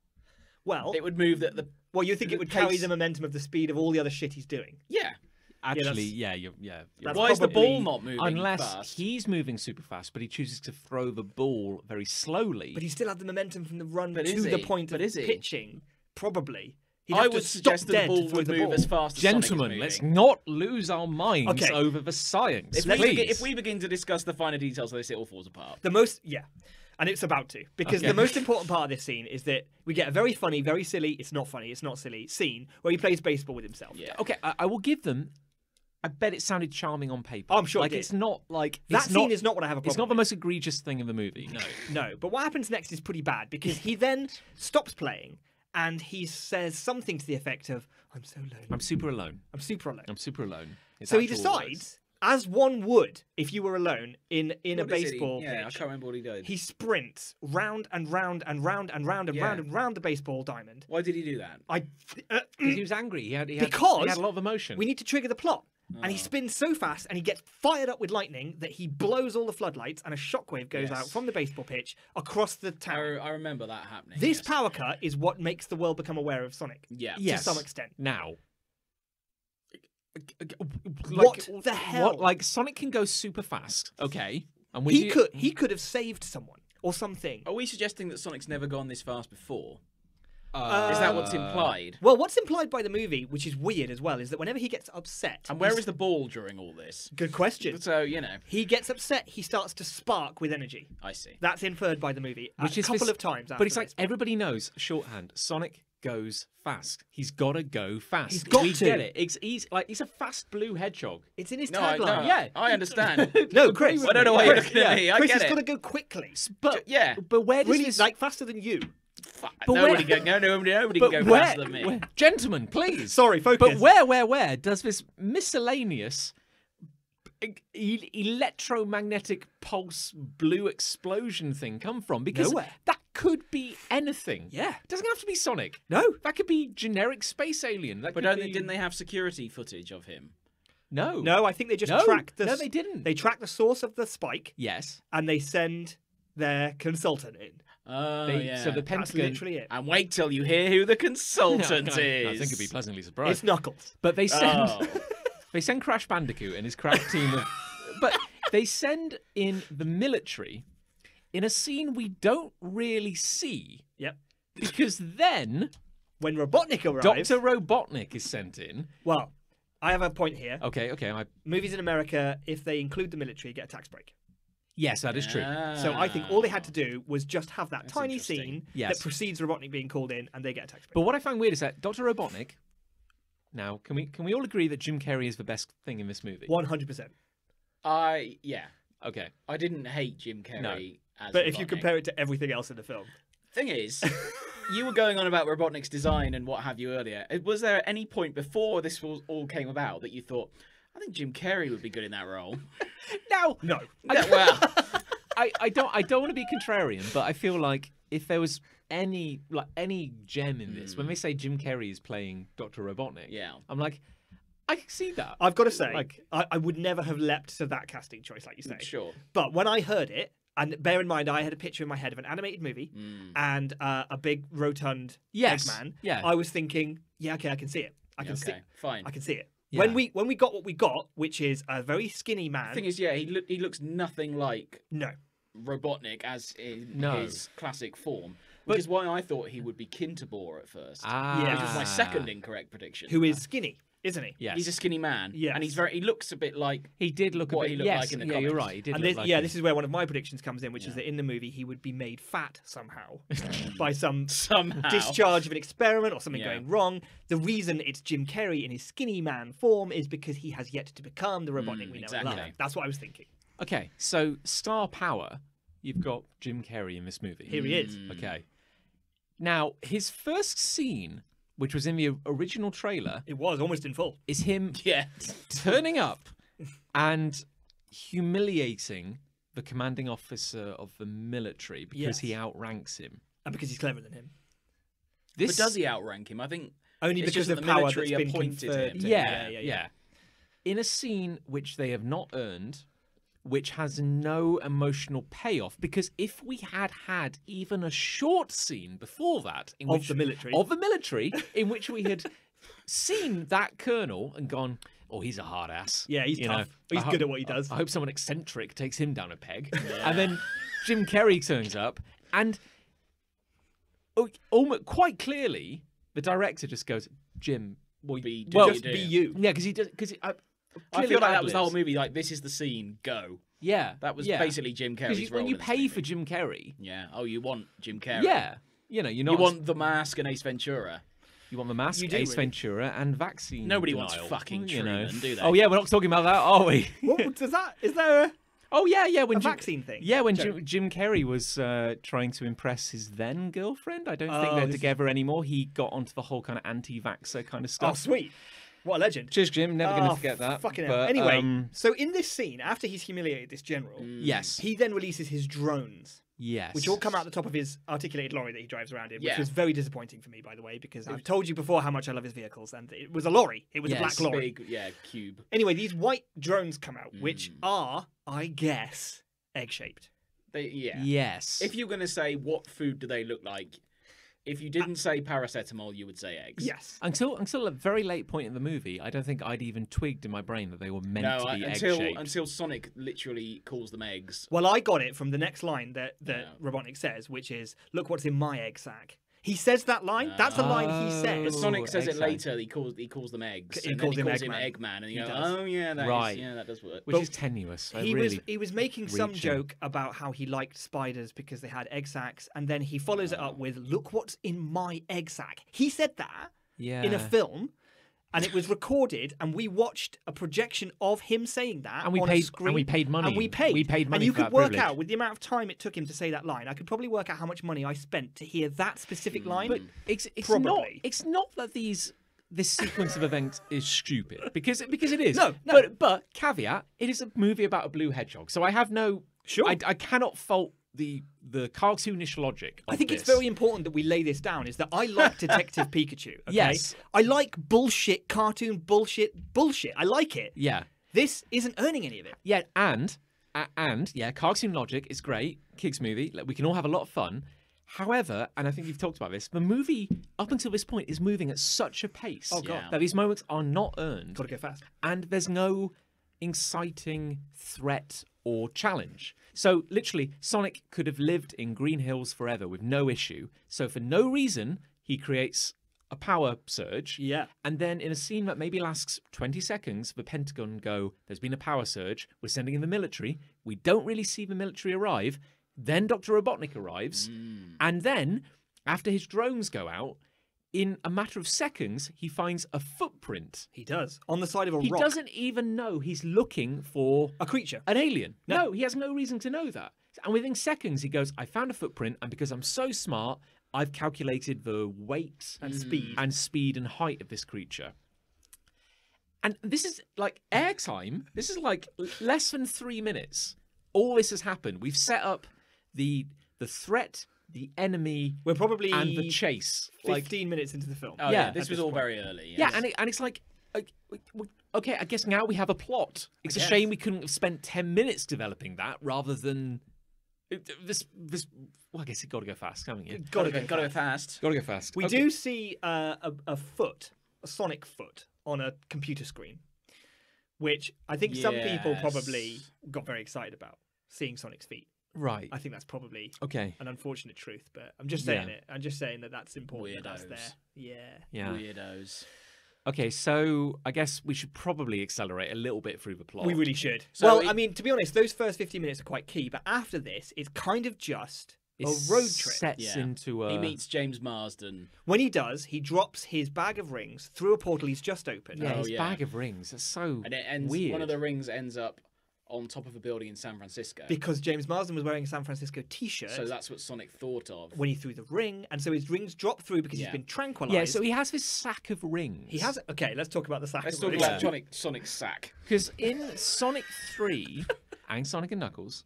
Well, it would move at the. well, you think the it would carry pace- the momentum of the speed of all the other shit he's doing? Yeah. Actually, that's- you're that's Why is the probably- ball not moving unless fast? he's moving super fast, but he chooses to throw the ball very slowly. But he still had the momentum from the run But to is the he? point But of is he? pitching. Probably. He'd I have to would stop suggest that dead the ball to throw would the move ball. as fast as Sonic is Gentlemen, moving. let's not lose our minds Okay. over the science. If we begin to discuss the finer details of this, it all falls apart. The most, yeah. And it's about to. Because Okay. the most important part of this scene is that we get a very funny, very silly, it's not silly, scene where he plays baseball with himself. Yeah. Okay, I will give them. I bet it sounded charming on paper. Oh, I'm sure it like did. it's not like That it's scene not, is not what I have a problem It's not the with. most egregious thing in the movie. No. No, but what happens next is pretty bad because he then stops playing and he says something to the effect of, I'm so lonely. I'm super alone. I'm super alone. I'm super alone. His So he actual decides, words. as one would if you were alone in a What is it? baseball Yeah, I pitch, can't remember what he did. he sprints round and round and round and round and Yeah. round and round the baseball diamond. Why did he do that? Because he was angry. He had Because he had a lot of emotion. We need to trigger the plot. And Oh. he spins so fast and he gets fired up with lightning that he blows all the floodlights and a shockwave goes Yes. out from the baseball pitch across the town. I remember that happening. This yes. power cut is what makes the world become aware of Sonic. Yeah. Yes. To some extent. Now. What the hell? What, like Sonic can go super fast. Okay. And He could have saved someone or something. Are we suggesting that Sonic's never gone this fast before? Uh, Is that what's implied? Well, what's implied by the movie, which is weird as well, is that whenever he gets upset, And where is the ball during all this? good question. So, you know, He gets upset, he starts to spark with energy. I see. That's inferred by the movie Which a is couple this- of times. But it's after like this. everybody knows shorthand. Sonic goes fast. He's got to go fast. He's got we to. get it. He's like he's a fast blue hedgehog. It's in his No, tagline. Yeah. I understand. No, Chris. I don't know why you're Chris, looking at me. I Chris get has it. got to go quickly. But yeah. but where does Really, this like faster than you. But Nobody where- can nobody but can go where, faster than me. gentlemen, please. Sorry, focus. But where does this miscellaneous electromagnetic pulse blue explosion thing come from? Because Nowhere. that could be anything. Yeah. It doesn't have to be Sonic. No. That could be generic space alien. That But could be... didn't they have security footage of him? No. No, I think they just No. track the. No, they didn't. They track the source of the spike Yes. and they send their consultant in. Oh, They, yeah. So the That's Pentagon. literally it. And wait till you hear who the consultant is. I think it'd be pleasantly surprised. It's Knuckles. But they send Oh. they send Crash Bandicoot and his crack team of but they send in the military in a scene we don't really see. Yep. Because then When Robotnik arrives... Dr. Robotnik is sent in. Well, I have a point here. Okay. Movies in America, if they include the military, get a tax break. Yes, that is true. So I think all they had to do was just have that tiny interesting. scene Yes. that precedes Robotnik being called in, and they get a tax break. But what I find weird is that Dr. Robotnik. Now, can we all agree that Jim Carrey is the best thing in this movie? 100%. Yeah. Okay. I didn't hate Jim Carrey as But if you Robotnik. compare it to everything else in the film, Thing is, you were going on about Robotnik's design and what have you earlier. Was there at any point before this all came about that you thought, I think Jim Carrey would be good in that role? Now, no. Well, I don't want to be contrarian, but I feel like if there was any gem in this, when they say Jim Carrey is playing Dr. Robotnik, yeah. I'm like, I can see that. I've got to say, Like- I would never have leapt to that casting choice, like you say. Sure. But when I heard it, and bear in mind, I had a picture in my head of an animated movie and a big rotund Yes. Eggman. Yeah. I was thinking, yeah, okay, I can see it. I can see. Okay, fine. I can see it. Yeah. When we got what we got, which is a very skinny man. Thing is, yeah, he looks nothing like No. Robotnik as in No. his classic form, which is why I thought he would be Kintabor at first. Yeah. Which was my second incorrect prediction. Who is skinny, isn't he? Yes. He's a skinny man. Yes. And he looks a bit like He did look a what bit. he looked Yes, like in the yeah, you're comics. right. He did And look this, like yeah, him. this is where one of my predictions comes in, which is that in the movie he would be made fat somehow by some somehow. discharge of an experiment or something Yeah. going wrong. The reason it's Jim Carrey in his skinny man form is because he has yet to become the Robotnik we know and love. exactly. That's what I was thinking. Okay, so star power. You've got Jim Carrey in this movie. Here he is. Okay. Now, his first scene, which was in the original trailer, It was almost in full. is him Yeah. turning up and humiliating the commanding officer of the military because he Yes. outranks him. And because he's cleverer than him. This But does he outrank him? I think Only It's because just of that the power military that's been appointed conferred him. to him. Yeah. In a scene which they have not earned, which has no emotional payoff, because if we had even a short scene before that in Of which, the military. of the military, in which we had seen that colonel and gone, oh, he's a hard ass. Yeah, he's You tough. know, He's I good ho- at what he does. I hope someone eccentric takes him down a peg. And then Jim Carrey turns up, and almost quite clearly, the director just goes, Jim, well, Be- well, just Be you. yeah, because he does. Because I feel like that was the whole movie. Like, this is the scene. Go. Yeah, That was yeah. basically Jim 'Cause Carrey's when role you in this pay movie. for Jim Carrey, Yeah. Oh, you want Jim Carrey? yeah, you know, you're not. You want The Mask and Ace Ventura. You want the mask, You do, Ace really. Ventura, and vaccine. Nobody wants denial, fucking you know. Truman, do they? Oh yeah, we're not talking about that, are we? What does that? Is there Oh yeah. When a Jim, vaccine thing? Yeah, when Joke. Jim Carrey was trying to impress his then girlfriend, I don't think Oh, they're this is- together anymore. He got onto the whole kind of anti-vaxxer kind of Oh, stuff. sweet. What a legend. Cheers, Jim. Never going Oh, to forget that. Fucking hell. But, Anyway, so in this scene, after he's humiliated this general, yes, he then releases his drones, yes, which all come out the top of his articulated lorry that he drives around in, which Yeah. was very disappointing for me, by the way, because I've told you before how much I love his vehicles, and it was a lorry. It was a Yes, black lorry. Big, yeah, cube. Anyway, these white drones come out, which are, I guess, egg-shaped. Yeah. yes. If you're going to say what food do they look like, if you didn't say paracetamol, you would say eggs. Yes. Until a very late point in the movie, I don't think I'd even twigged in my brain that they were meant No, to be until egg-shaped. Sonic literally calls them eggs. Well, I got it from the next line that Yeah. Robotnik says, which is, "Look what's in my egg sack." He says that line. That's the line he Oh. But says. Sonic says it egg sack. later. He calls them eggs. He and calls then him he calls him Eggman. Eggman, and He you go, does. oh yeah, Right. that does work. Which is tenuous. I He really was making some reaching. joke about how he liked spiders because they had egg sacs, and then he follows it up with, "Look what's in my egg sack." He said that yeah. in a film, and it was recorded, and we watched a projection of him saying that And we on paid- a screen. and we paid money. And we paid. We paid money And you for could that work privilege. out with the amount of time it took him to say that line. I could probably work out how much money I spent to hear that specific line. But it's Probably. It's not that this sequence of events is stupid because it is. No, no. But caveat: it is a movie about a blue hedgehog, so I have no. Sure. I cannot fault the cartoonish logic. I of think it's this. very important that we lay this down, is that I like Detective Pikachu. Okay? Yes. I like bullshit, cartoon bullshit. I like it. Yeah, This isn't earning any of it. yeah, and yeah, cartoon logic is great. Kids movie, like, we can all have a lot of fun. However, and I think you've talked about this, the movie up until this point is moving at such a pace Oh, God. Yeah. that these moments are not earned, Gotta go fast. and there's no inciting threat or challenge. So literally, Sonic could have lived in Green Hills forever with no issue. So for no reason, he creates a power surge. Yeah. And then in a scene that maybe lasts 20 seconds, the Pentagon go, there's been a power surge. We're sending in the military. We don't really see the military arrive. Then Dr. Robotnik arrives. And then, after his drones go out, in a matter of seconds, he finds a footprint. He does. On the side of a He rock. doesn't even know he's looking for A creature. an alien. No. No, he has no reason to know that. And within seconds, he goes, I found a footprint, and because I'm so smart, I've calculated the weight And speed. and height of this creature. And this is like airtime. This is like less than 3 minutes. All this has happened. We've set up the threat, the enemy, We're probably and the chase. 15 minutes into the film. Oh, Yeah, yeah, this at was this all point. very early. Yeah, yes. and it's like, okay, I guess now we have a plot. It's a guess. shame we couldn't have spent 10 minutes developing that rather than this. Well, I guess you got to go fast, haven't you? Gotta gotta go fast. Got to go fast. We Okay. do see a foot, a Sonic foot, on a computer screen, which I think some people probably Yes. got very excited about, seeing Sonic's feet. Right. I think that's probably Okay. an unfortunate truth, but I'm just saying Yeah. it. I'm just saying that that's important. That that's Weirdos. there. Yeah. Yeah. Weirdos. Okay, so I guess we should probably accelerate a little bit through the plot. We really should. So well, it- I mean, to be honest, those first 15 minutes are quite key, but after this, it's kind of just It a road trip. sets Yeah. into a. He meets James Marsden. When he does, he drops his bag of rings through a portal he's just opened. Yeah, Oh, his yeah. bag of rings. That's so And it ends. weird. One of the rings ends up on top of a building in San Francisco. Because James Marsden was wearing a San Francisco t-shirt So that's what Sonic thought of. when he threw the ring, and so his rings drop through because Yeah. he's been tranquilized. Yeah, so he has this sack of rings. he has. Okay, let's talk about the sack. Let's of talk rings. about Sonic's sack. Because in Sonic 3 and Sonic and Knuckles,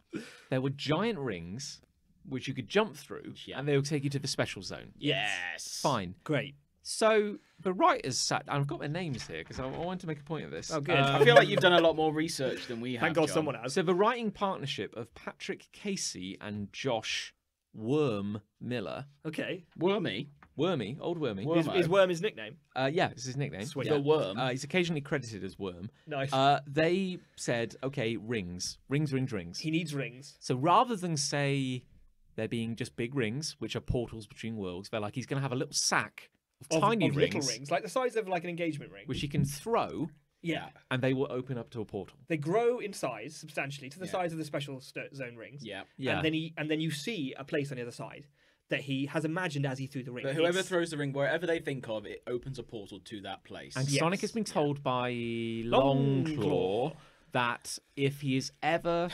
there were giant rings which you could jump through, Yeah. and they will take you to the special zone. Yes. Fine. Great. So the writers sat. I've got their names here because I wanted to make a point of this. Oh, good. I feel like you've done a lot more research than we have. Thank God John. someone has. So the writing partnership of Patrick Casey and Josh Worm Miller. Okay. Wormy. Wormy, old Wormy. Worm. Is Worm his nickname? Yeah, this is his nickname. Sweet. The worm. He's occasionally credited as Worm. Nice. They said, okay, rings. Rings. He needs rings. So rather than say there being just big rings, which are portals between worlds, they're like, he's going to have a little sack of tiny of rings, little rings, like the size of like an engagement ring. which he can throw, Yeah. and they will open up to a portal. They grow in size substantially to the Yeah. size of the special zone rings. Yeah. Yeah. And then you see a place on the other side that he has imagined as he threw the ring. But whoever It's- throws the ring, wherever they think of, it opens a portal to that place. And Yes. Sonic has been told by Longclaw Longclaw that if he is ever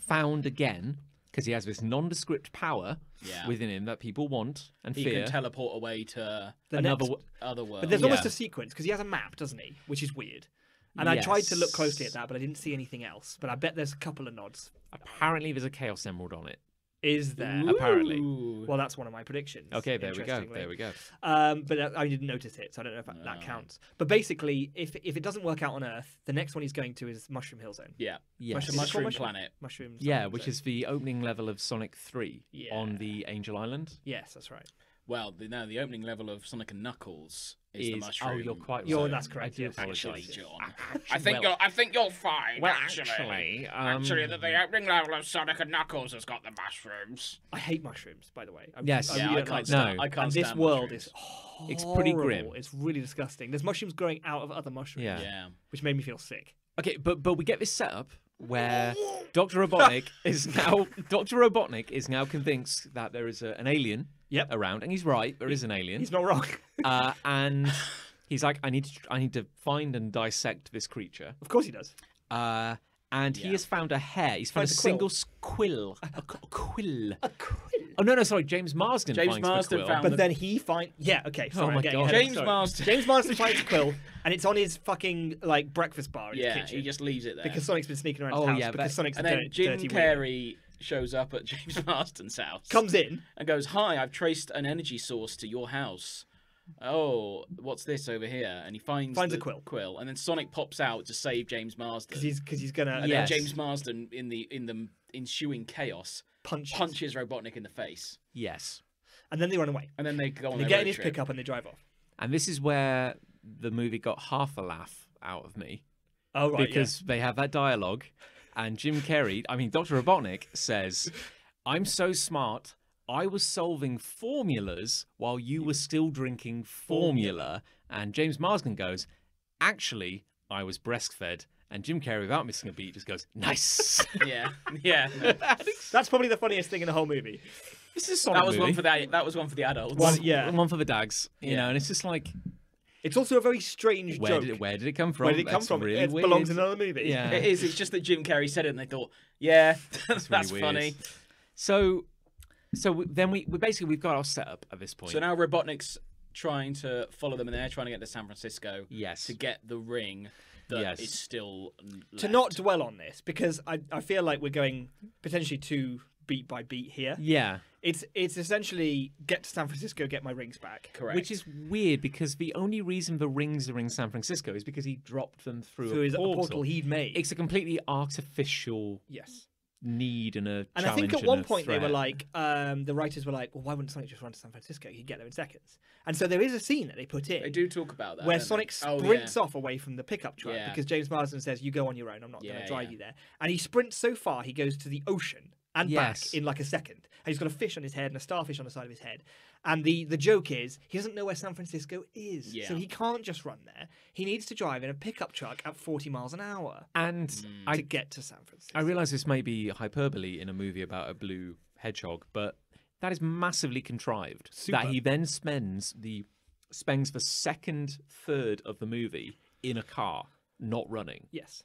found again, because he has this nondescript power Yeah. within him that people want and he fear, can teleport away to the another next- other world. But there's almost Yeah. a sequence because he has a map, doesn't he? Which is weird. And I tried to look closely at Yes. that, but I didn't see anything else. But I bet there's a couple of nods. apparently there's a Chaos Emerald on it. Is there? Apparently. Ooh. Well, that's one of my predictions. Okay, there we go. interestingly. There we go. But I didn't notice it, so I don't know if that No. counts. But basically, if it doesn't work out on Earth, the next one he's going to is Mushroom Hill Zone. Yeah. Yes. Is it called Mushroom Mushroom? Planet. Mushroom. Yeah, something which zone. is the opening level of Sonic 3 on Yeah. the Angel Island. Yes, that's right. Well, the opening level of Sonic and Knuckles is the Oh, mushroom. you're quite right. You're- that's correct, I do yes. Actually, apologise. John. well- I think you'll find. Well, actually, actually, the opening level of Sonic and Knuckles has got the mushrooms. I hate mushrooms, by the way. Yes. Yeah, really I don't can't like stand- them. No. I can't And this stand world mushrooms. is It's pretty horrible. grim. It's really disgusting. There's mushrooms growing out of other mushrooms. Yeah. Yeah. Which made me feel sick. Okay, but we get this setup where Dr. Robotnik is now convinced that there is an alien Yep. around, and he's right. There is an alien, He's not wrong. and he's like, I need to find and dissect this creature. Of course he does. And he Yeah. has found a hair. He's found a Finds a single quill. A quill. A quill. Oh no, sorry. James Marsden James finds Marsden the quill. found But then he finds. Yeah, okay. Sorry, Oh my I'm getting God. ahead of James sorry. Marsden. James Marsden finds a quill, and it's on his fucking like breakfast bar in his Yeah, kitchen. he just leaves it there. Because Sonic's been sneaking around Oh, his house. yeah, because that- Sonic's and a then dirty, Jim dirty weirdo. Carrey shows up at James Marsden's house. Comes in. and goes, "Hi, I've traced an energy source to your house. Oh, what's this over here?" And he finds a the quill. and then Sonic pops out to save James Marsden. Because he's gonna and Yes. then James Marsden, in the ensuing chaos, punches Robotnik in the face, Yes. and then they run away. and then they go on They their get road in his trip. pickup and they drive off. And this is where the movie got half a laugh out of me, Oh, right, because they have that dialogue, and Dr. Robotnik says, "I'm so smart. I was solving formulas while you were still drinking formula." And James Marsden goes, "Actually, I was breastfed." And Jim Carrey, without missing a beat, just goes, "Nice." Yeah, yeah. That's probably the funniest thing in the whole movie. This is a Sonic movie. That was one for the adults. One for the dags, you know, and it's just like, It's also a very strange joke. where did it come from? Where did it come from? Really It weird. belongs in another movie. Yeah. It is. It's just that Jim Carrey said it, and they thought, yeah, that's really funny. weird. So then we've got our setup at this point. So now Robotnik's trying to follow them, and they're trying to get to San Francisco. Yes. To get the ring that is still left. To not dwell on this, because I feel like we're going potentially too beat by beat here. Yeah. It's essentially get to San Francisco, get my rings back. Correct. Which is weird because the only reason the rings are in San Francisco is because he dropped them through Through a a portal he'd made. It's a completely artificial need and a and challenge. I think at one point threat. they were like, the writers were like, well, why wouldn't Sonic just run to San Francisco? He'd get there in seconds. And so there is a scene that they put in. They do talk about that. Where don't Sonic they? sprints off away from the pickup truck Yeah. because James Marsden says, you go on your own, I'm not going to drive yeah. you there. And he sprints so far, he goes to the ocean and back in like a second. And he's got a fish on his head and a starfish on the side of his head. And the joke is, he doesn't know where San Francisco is. Yeah. So he can't just run there. He needs to drive in a pickup truck at 40 miles an hour And to get to San Francisco. I realise this may be hyperbole in a movie about a blue hedgehog, but that is massively contrived. Super. That he then spends the second third of the movie in a car, not running. Yes.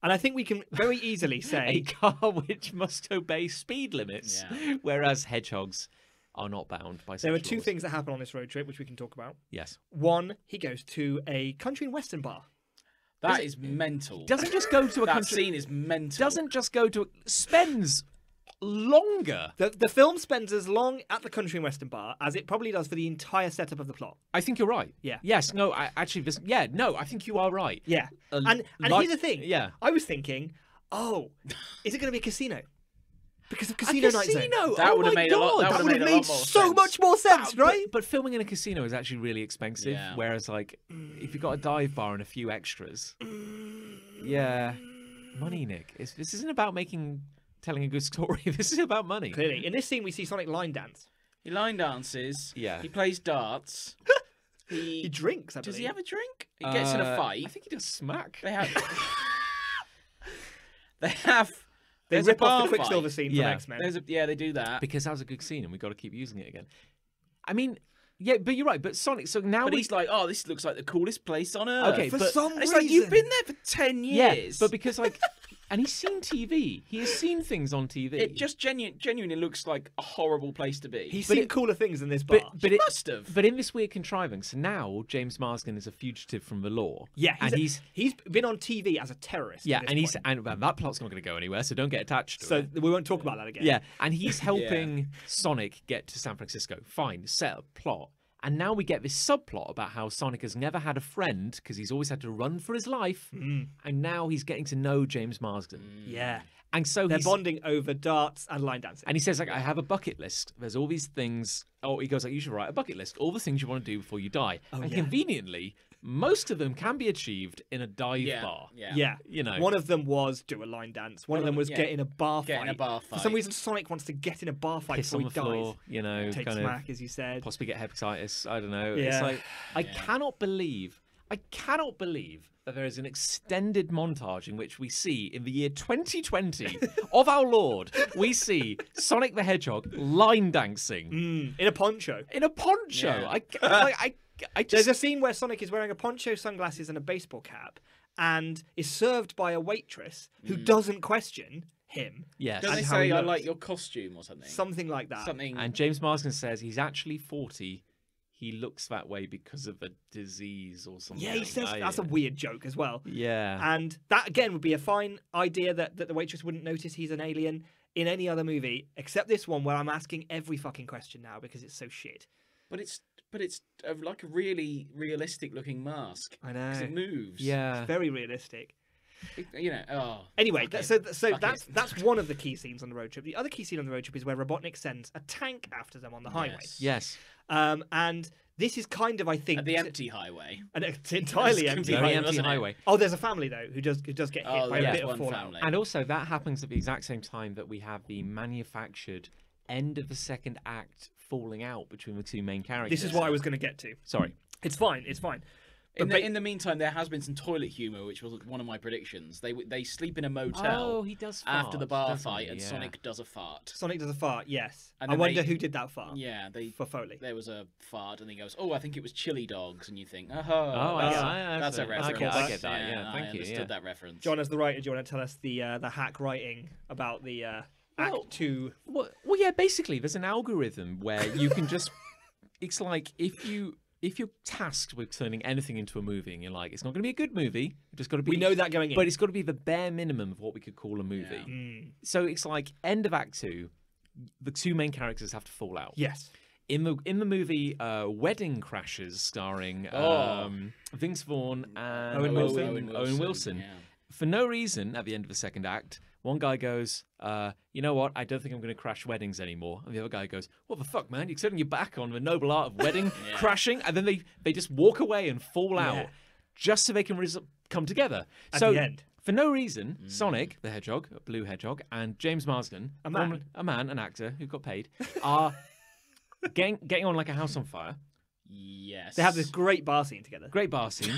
And I think we can very easily A say... car which must obey speed limits, Yeah. whereas hedgehogs are not bound by such There are two laws. things that happen on this road trip, which we can talk about. Yes. One, he goes to a country and western bar. That is mental. Doesn't just go to a that country. scene is mental. Doesn't just go to. Spends longer. The film spends as long at the country and western bar as it probably does for the entire setup of the plot. I think you're right. Yeah. Yes. No. I think you are right. Yeah. And like- here's the thing. Yeah. I was thinking, is it going to be a casino? Because of Casino Night Zone. That Oh would have my made a lot. God. That That would have a made lot more so sense. much more sense, right? But filming in a casino is actually really expensive. Yeah. Whereas, like, if you've got a dive bar and a few extras, yeah, money, Nick. This isn't about telling a good story. This is about money. Clearly. In this scene, we see Sonic line dance. He line dances. Yeah. He plays darts. He drinks, I Does believe. he have a drink? He gets in a fight. I think he does smack. They have. They There's a rip off bar the Quicksilver fight. scene from Yeah. X-Men. They do that. Because that was a good scene, and we got to keep using it again. I mean, yeah, but you're right. But Sonic. So now But he's like, oh, this looks like the coolest place on earth. Okay, For but- some And reason. it's like, you've been there for 10 years. but because like, and he's seen TV. He has seen things on TV. it just genuinely looks like a horrible place to be. He's but seen it- cooler things than this bar. but He it must have. But in this weird contrivance, so now James Marsden is a fugitive from the law. yeah, and he's been on TV as a terrorist. yeah, at this and he's point. and well, that plot's not going to go anywhere. So don't get attached to So it. we won't talk about that again. Yeah, and he's helping Sonic get to San Francisco. Fine, set up plot. And now we get this subplot about how Sonic has never had a friend because he's always had to run for his life. And now he's getting to know James Marsden. Yeah. And so They're he's bonding over darts and line dancing. and he says, like, I have a bucket list. There's all these things. Oh, he goes, like, you should write a bucket list. All the things you want to do before you die. And yeah. conveniently, most of them can be achieved in a dive Yeah, bar. yeah. Yeah. You know. One of them was do a line dance. One of them was yeah. get in a bar fight. Get in a bar For some fight. reason, Sonic wants to get in a bar fight Piss before on he the dies. floor, you know, Take kind smack, as you said. of possibly get hepatitis. I don't know. Yeah. It's like, I cannot believe that there is an extended montage in which we see, in the year 2020 of our Lord, we see Sonic the Hedgehog line dancing In a poncho. in a poncho. Yeah. I There's just. a scene where Sonic is wearing a poncho, sunglasses, and a baseball cap, and is served by a waitress who doesn't question him. Yes. Doesn't and he how he say, I looks. like your costume or something? Something like that. Something. And James Marsden says he's actually 40. He looks that way because of a disease or something. Yeah, he says that's a weird joke as well. Yeah. And that, again, would be a fine idea that the waitress wouldn't notice he's an alien in any other movie, except this one where I'm asking every fucking question now because it's so shit. But it's like a really realistic looking mask. I know. 'Cause it moves. Yeah. Very realistic. Anyway, fuck so Fuck that's one of the key scenes on the road trip. The other key scene on the road trip is where Robotnik sends a tank after them on the highway. Yes. Yes. And this is kind of, I think, At the empty highway. and it's entirely It's empty. Very Right, empty wasn't it? highway. Oh, there's a family though who does get hit Oh, by a there's bit of one fallout. family. And also, that happens at the exact same time that we have the manufactured end of the second act falling out between the two main characters. This is what I was going to get to. Sorry. It's fine. It's fine. In But the meantime, there has been some toilet humour, which was one of my predictions. They sleep in a motel Oh, he does fart, after the bar doesn't fight, he? and Yeah. Sonic does a fart. Sonic does a fart. Yes. And I then wonder they- who did that fart. Yeah, For Foley. there was a fart, and he goes, "Oh, I think it was chili dogs," and you think, "Oh, that's a reference." I get that. Yeah, I thank you. understood Yeah. that reference. John, as the writer, do you want to tell us the hack writing about the Well- Act 2? Well, yeah. Basically, there's an algorithm where you can just. It's like if you're tasked with turning anything into a movie, and you're like, it's not going to be a good movie. It's just got to be. We know that going in. But it's got to be the bare minimum of what we could call a movie. Yeah. So it's like end of Act 2, the two main characters have to fall out. Yes. In the movie Wedding Crashers, starring Vince Vaughn and Owen Wilson. Owen Wilson. Yeah. For no reason, at the end of the second act, one guy goes, you know what, I don't think I'm going to crash weddings anymore. And the other guy goes, what the fuck, man? You're turning your back on the noble art of wedding Yeah. crashing? And then they just walk away and fall out Yeah. just so they can come together. At So the end. for no reason, Sonic, the Hedgehog, a blue hedgehog, and James Marsden, an actor who got paid, are getting on like a house on fire. Yes. They have this great bar scene together. Great bar scene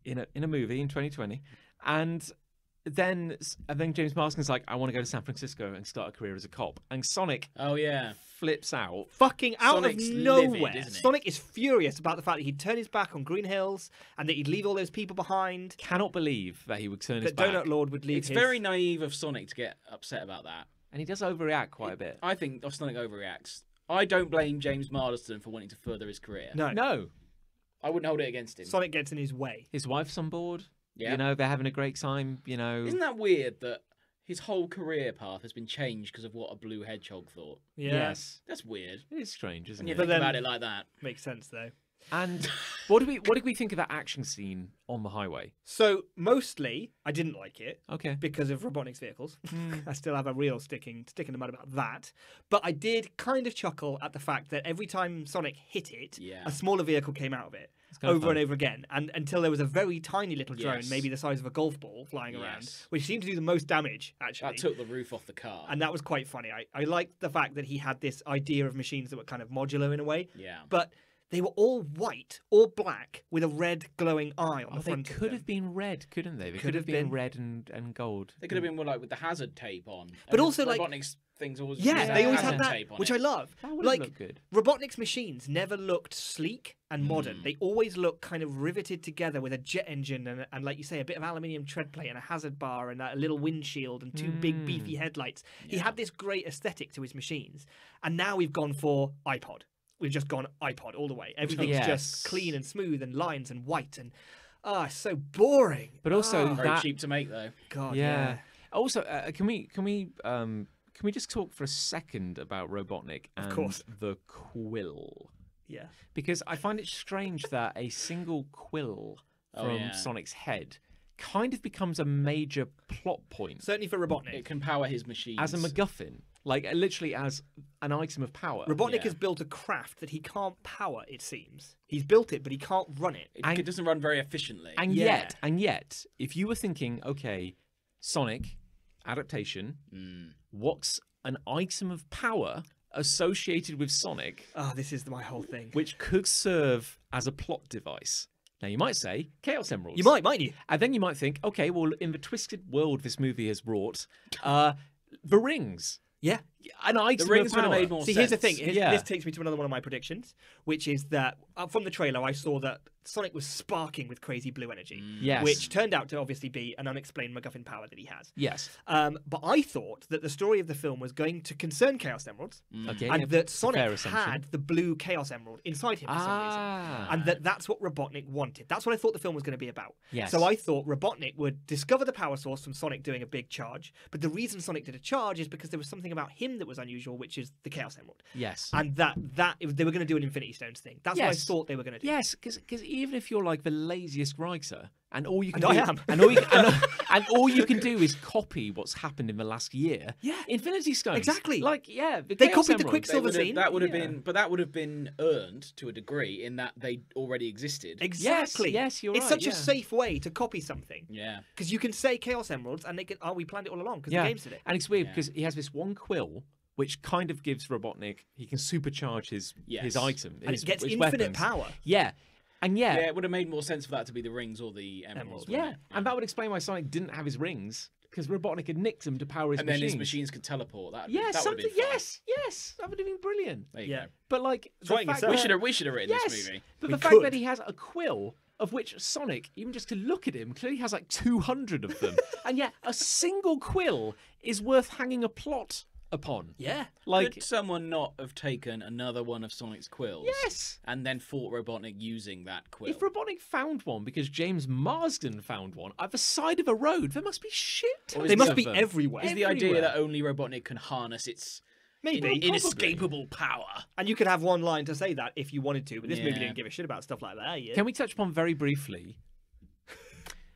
in a movie in 2020, and then James Marsden's like, I want to go to San Francisco and start a career as a cop, and Sonic Oh yeah. flips out. Fucking out Sonic's of livid, nowhere. isn't he? Sonic is furious about the fact that he'd turn his back on Green Hills and that he'd leave all those people behind. Cannot believe that he would turn his That back, Donut Lord would leave It's his... very naive of Sonic to get upset about that. and he does overreact quite a bit. I think Sonic overreacts. I don't blame James Marsden for wanting to further his career. No. No, I wouldn't hold it against him. Sonic gets in his way. his wife's on board. Yeah. You know, they're having a great time. You know, Isn't that weird that his whole career path has been changed because of what a blue hedgehog thought? Yeah. yes, That's weird. it is strange, isn't When you it? But think then- about it like that. Makes sense, though. And what did we think of that action scene on the highway? So, mostly, I didn't like it Okay. because of Robotnik's vehicles. I still have a real stick in the mud about that. But I did kind of chuckle at the fact that every time Sonic hit it, Yeah. a smaller vehicle came out of it. kind of Over fun. and over again, and until there was a very tiny little drone, Yes. maybe the size of a golf ball, flying around, Yes. which seemed to do the most damage, actually. That took the roof off the car. And that was quite funny. I liked the fact that he had this idea of machines that were kind of modular in a way, Yeah. but they were all white or black with a red glowing eye on Oh, the they front of could them. have been red, couldn't they? They Could could have have been been. red and gold. They could have been more like with the hazard tape on. But also, like- Robotnik's things always Yeah, use they always hazard had that, tape on which it. I love. That would Like, look good. Robotnik's machines never looked sleek and modern. They always looked kind of riveted together with a jet engine and like you say, a bit of aluminium tread plate and a hazard bar and a little windshield and two big beefy headlights. He had this great aesthetic to his machines. And now we've gone for iPod. We've just gone iPod all the way. Everything's Yes. just clean and smooth and lines and white and it's so boring. But also Ah, Very that cheap to make though. God, yeah. Also, can we just talk for a second about Robotnik and course. the quill? yeah. Because I find it strange that a single quill Oh, from yeah. Sonic's head kind of becomes a major plot point Certainly for Robotnik. It can power his machines. as a MacGuffin, like literally as an item of power. Robotnik Yeah. has built a craft that he can't power, it seems. He's built it, but he can't run it. It doesn't run very efficiently. And Yeah. yet, if you were thinking, okay, Sonic adaptation, what's an item of power associated with Sonic Oh, this is my whole thing. which could serve as a plot device? Now you might say Chaos Emeralds. You mightn't you? And then you might think, okay, well, in the twisted world this movie has wrought, the rings, Yeah. an item the rings of would power. have made more See, sense. here's the thing. Yeah. This takes me to another one of my predictions, which is that from the trailer, I saw that Sonic was sparking with crazy blue energy, Yes. which turned out to obviously be an unexplained MacGuffin power that he has. Yes. But I thought that the story of the film was going to concern Chaos Emeralds, Okay. and yeah, that it's a fair Sonic assumption. had the blue Chaos Emerald inside him for some reason. And that's what Robotnik wanted. That's what I thought the film was going to be about. Yes. So I thought Robotnik would discover the power source from Sonic doing a big charge, but the reason Sonic did a charge is because there was something about him that was unusual, which is the Chaos Emerald. Yes. And they were going to do an Infinity Stones thing. That's what I Yes. thought they were going to do. Yes, because even if you're like the laziest writer, And all you can And do, I am. and all you can do is copy what's happened in the last year. Yeah. Infinity Stones. Exactly. Like, yeah, the They Chaos copied the Emeralds. Quicksilver scene. That would have been, but that would have been earned to a degree in that they already existed. Exactly. Yes, you're It's right, such yeah. a safe way to copy something. Yeah. Because you can say Chaos Emeralds and they can, oh, we planned it all along because Yeah, the games did it. and it's weird Yeah. because he has this one quill which kind of gives Robotnik, he can supercharge his item, And his, it gets his infinite weapons. power. Yeah, and Yeah, it would have made more sense for that to be the rings or the emeralds. yeah, wouldn't it? and that would explain why Sonic didn't have his rings because Robotnik had nicked them to power his And machines. then his machines could teleport. That Yeah, that something. would have been fun. Yes, that would have been brilliant. There you Yeah. go. But like, the writing fact itself. that- We should have written this movie. But We the fact could. that he has a quill of which Sonic, even just to look at him, clearly has like 200 of them, and yet a single quill is worth hanging a plot upon. Yeah. Like, Could someone not have taken another one of Sonic's quills? yes. And then fought Robotnik using that quill? If Robotnik found one because James Marsden found one at the side of a road, there must be shit. Or tons is They must of be them. everywhere. Is the idea everywhere. that only Robotnik can harness its Maybe. inescapable power? And you could have one line to say that if you wanted to, but this movie Yeah. didn't give a shit about stuff like that. Yeah. Can we touch upon very briefly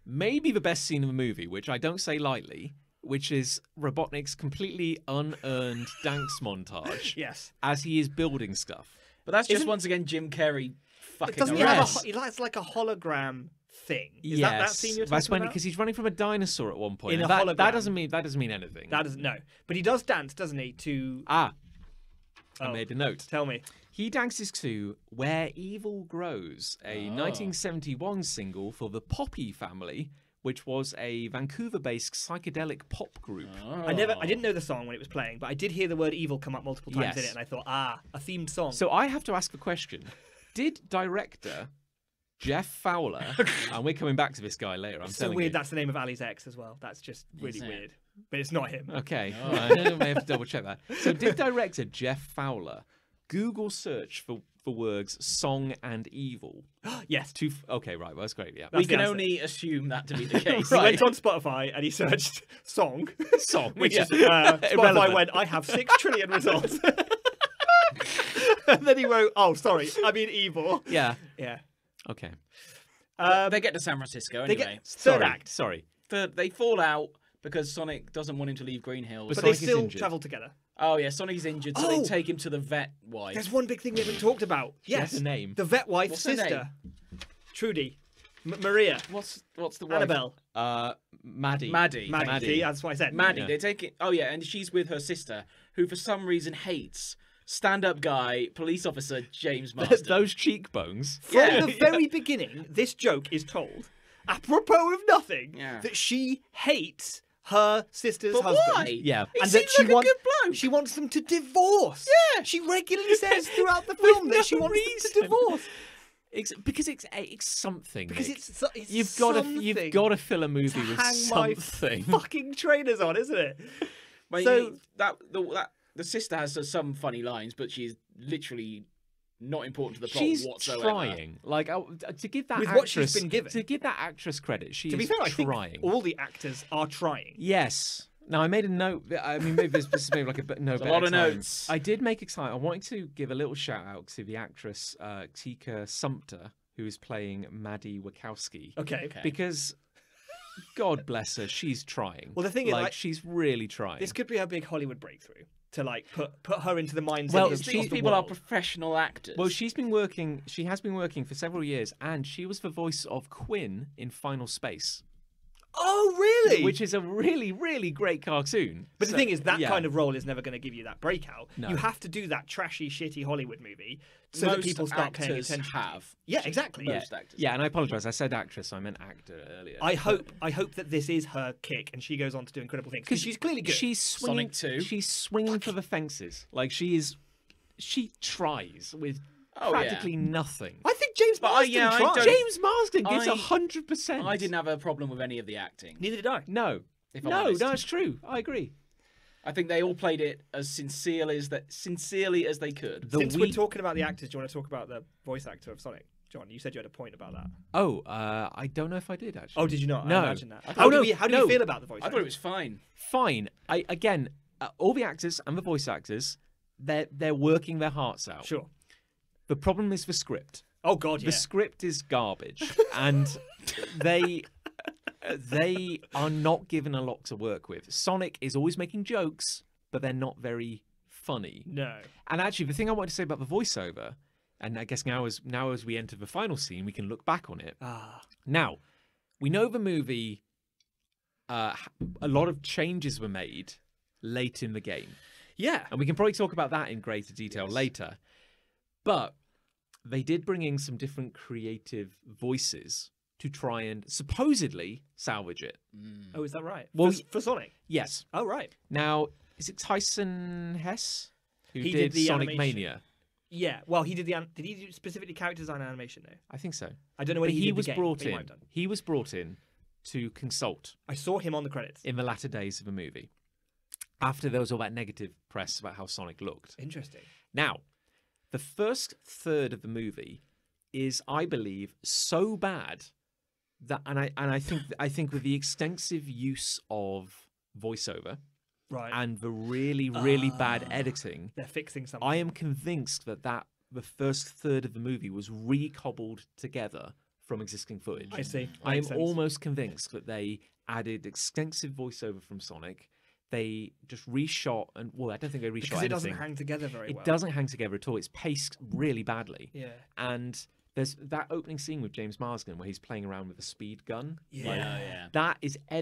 maybe the best scene of the movie, which I don't say lightly, which is Robotnik's completely unearned dance montage Yes. as he is building stuff. But that's just Isn't- once again Jim Carrey fucking Doesn't he around. have Yes. it's like a hologram thing? Is Yes, that scene you're that's talking when about? because he's running from a dinosaur at one point. In and a that hologram. doesn't mean anything. That doesn't, no. But he does dance, doesn't he, to... I Oh. made a note. Tell me. He dances to "Where Evil Grows," a 1971 single for the Poppy Family, which was a Vancouver-based psychedelic pop group. I didn't know the song when it was playing, but I did hear the word evil come up multiple times in Yes. it, and I thought, a themed song. So I have to ask the question: did director Jeff Fowler, and we're coming back to this guy later, I'm It's so telling weird you. that's the name of Ali's ex as well. That's just really Is it? weird. But it's not him. Okay, I may have to double check that. So did director Jeff Fowler Google search for words "song" and "evil"? Yes. Okay, right, well, that's great. Yeah, We That's the can answer. only assume that to be the case. He went on Spotify and he searched song, song, which yeah. is Spotify Irrelevant. went, I have 6 trillion results. And then he wrote, oh, sorry, I mean evil. Yeah. Yeah. Okay. They get to San Francisco They anyway. get third Sorry. act, Sorry. They fall out because Sonic doesn't want him to leave Green Hills. but Sonic they is still injured. travel together. Oh yeah, Sonic's injured, so Oh! they take him to the vet wife. There's one big thing we haven't talked about. has Yes, a name. the vet wife's What's her sister, Trudy, Maria, What's the wife? Annabelle, Maddie. Maddie. Maddie. See, that's what I said. Maddie. Yeah. They take it. Oh yeah, and she's with her sister, who for some reason hates stand-up guy police officer James Marsden. Those cheekbones. From Yeah. the very beginning, this joke is told, apropos of nothing, Yeah. that she hates her sister's But husband. why? Yeah. He And seems that she like a wants good bloke. she wants them to divorce. Yeah. She regularly says throughout the film that no she wants them reason. to divorce. Because it's something. Because Nick. it's you've something got to fill a movie to with hang my something. fucking trainers on, isn't it? Well, So- the sister has some funny lines, but she's literally not important to the plot She's whatsoever. trying. Like to give that With actress, what she's been given. To give that actress credit, she To be is fair, I think trying. all the actors are trying. Yes. Now I made a note. I mean, maybe this is maybe like a no. There's a better lot of time. notes. I did make a time. I wanted to give a little shout out to the actress Tika Sumpter, who is playing Maddie Wachowski, Okay. because God bless her, she's trying. Well, the thing is, like, she's really trying. This could be her big Hollywood breakthrough to like put her into the mindset Well, of These the people are world. professional actors. Well, she has been working for several years, and she was the voice of Quinn in Final Space, Oh, really? which is a really, really great cartoon. But the thing is, that yeah. kind of role is never going to give you that breakout. No. You have to do that trashy, shitty Hollywood movie so most that people start paying actors attention. have. Yeah, exactly. Most actors. Yeah, and I apologise. I said actress. I meant actor earlier. I hope that this is her kick and she goes on to do incredible things because she's clearly good. She's swinging. Sonic 2. She's swinging for the fences. Like she tries with Oh, yeah. practically nothing. I think James But Marsden I tried. don't- James Marsden gives I- 100%. I didn't have a problem with any of the acting. Neither did I. No, If I'm no, honest. no, it's true. I agree. I think they all played it as sincerely as they could. The Since we- we're talking about the actors, do you want to talk about the voice actor of Sonic? John, you said you had a point about that. Oh, I don't know if I did actually. Oh, did you not? No. I imagine that. Oh, How do no, you no. feel about the voice I actor? thought it was fine. Fine. All the actors and the voice actors, they're working their hearts out. Sure. The problem is the script. Oh, God, yeah. The script is garbage, and they are not given a lot to work with. Sonic is always making jokes, but they're not very funny. No. And actually, the thing I wanted to say about the voiceover, and I guess now as we enter the final scene, we can look back on it. Now, we know the movie, a lot of changes were made late in the game. Yeah. And we can probably talk about that in greater detail later. But they did bring in some different creative voices to try and supposedly salvage it. Oh, is that right? Well, for Sonic? Yes. Oh, right. Now, is it Tyson Hess who He did did the Sonic animation. Mania? Yeah. Well, he did did he do specifically character design and animation though? I think so. I don't know whether But he did was the game, brought but he might in. have done. He was brought in to consult I saw him on the credits. in the latter days of the movie. After there was all that negative press about how Sonic looked. Interesting. Now, the first third of the movie is, I believe, so bad that, and I think with the extensive use of voiceover Right. and the really bad editing, They're fixing something. I am convinced that the first third of the movie was recobbled together from existing footage. I see. I am Makes sense. almost convinced that they added extensive voiceover from Sonic. They just reshot, and well, I don't think they reshot because it doesn't anything. hang together very It well. doesn't hang together at all. It's paced really badly. Yeah. And there's that opening scene with James Marsden where he's playing around with a speed gun. Yeah. That is I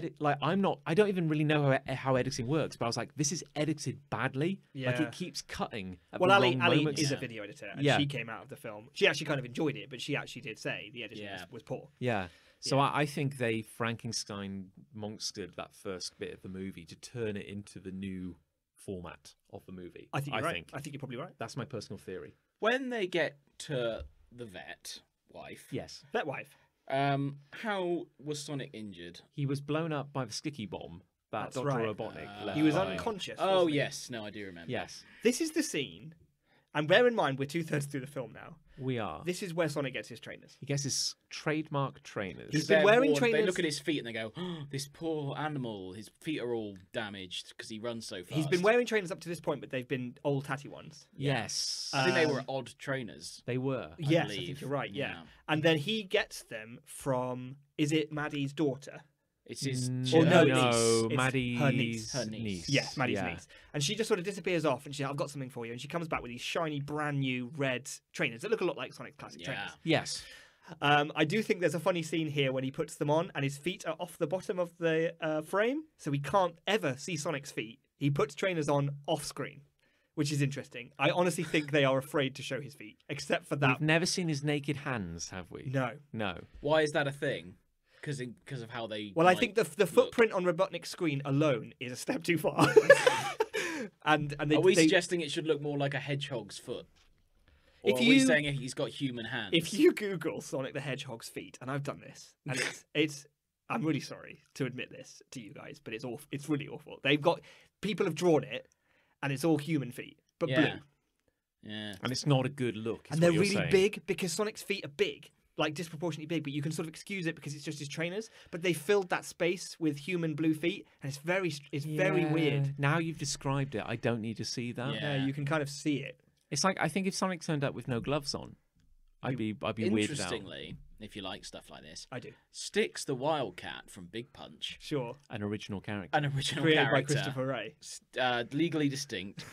don't even really know how editing works, but I was like, this is edited badly. Like Yeah. it keeps cutting at Well, the Ali wrong moments. is a video editor, and Yeah. she came out of the film. She actually kind of enjoyed it, but she actually did say the editing was poor. Yeah. So Yeah. I think they Frankenstein monstered that first bit of the movie to turn it into the new format of the movie. I think you're right. I think you're probably right. That's my personal theory. When they get to the vet wife, Yes. Vet wife. how was Sonic injured? He was blown up by the sticky bomb that That's Dr. right. Robotnik left He was behind. unconscious. Oh wasn't he? yes, no, I do remember. Yes, This is the scene, and bear in mind we're 2/3 through the film now. we are. This is where Sonic gets his trainers. He gets his trademark trainers. He's been wearing trainers. They look at his feet and they go, oh, "This poor animal. His feet are all damaged because he runs so fast." He's been wearing trainers up to this point, but they've been old tatty ones. Yes, I think they were odd trainers. they were. Yes, I believe. think you're right. Yeah. Yeah. And then he gets them from, is it Maddie's daughter? It's his. Or no, niece. it's Maddie's her niece. Her niece. Yes, Maddie's yeah. niece. And she just sort of disappears off, and she's like, I've got something for you. And she comes back with these shiny, brand new red trainers that look a lot like Sonic classic Yeah. trainers. Yes, I do think there's a funny scene here when he puts them on, and his feet are off the bottom of the frame, so we can't ever see Sonic's feet. He puts trainers on off screen, which is interesting. I honestly think they are afraid to show his feet, except for that. we've never seen his naked hands, have we? No. No. Why is that a thing? Because of how they. Well, I like, think the look. footprint on Robotnik's screen alone is a step too far. and they, Are we they- suggesting it should look more like a hedgehog's foot? Or If are we you- saying he's got human hands? if you Google Sonic the Hedgehog's feet, and I've done this, and it's I'm really sorry to admit this to you guys, but it's awful. It's really awful. People have drawn it, and it's all human feet, but Yeah. blue, Yeah. And it's not a good look. is and what they're you're really saying. big because Sonic's feet are big. Like disproportionately big, but you can sort of excuse it because it's just his trainers. But they filled that space with human blue feet, and it's very Yeah. weird. Now you've described it, I don't need to see that. Yeah. You can kind of see it. It's like, I think if Sonic turned up with no gloves on, I'd be weirded out. Interestingly, if you like stuff like this, I do. Styx the Wildcat from Big Punch, Sure. An original character. an original Created by character, Christopher Ray. legally distinct,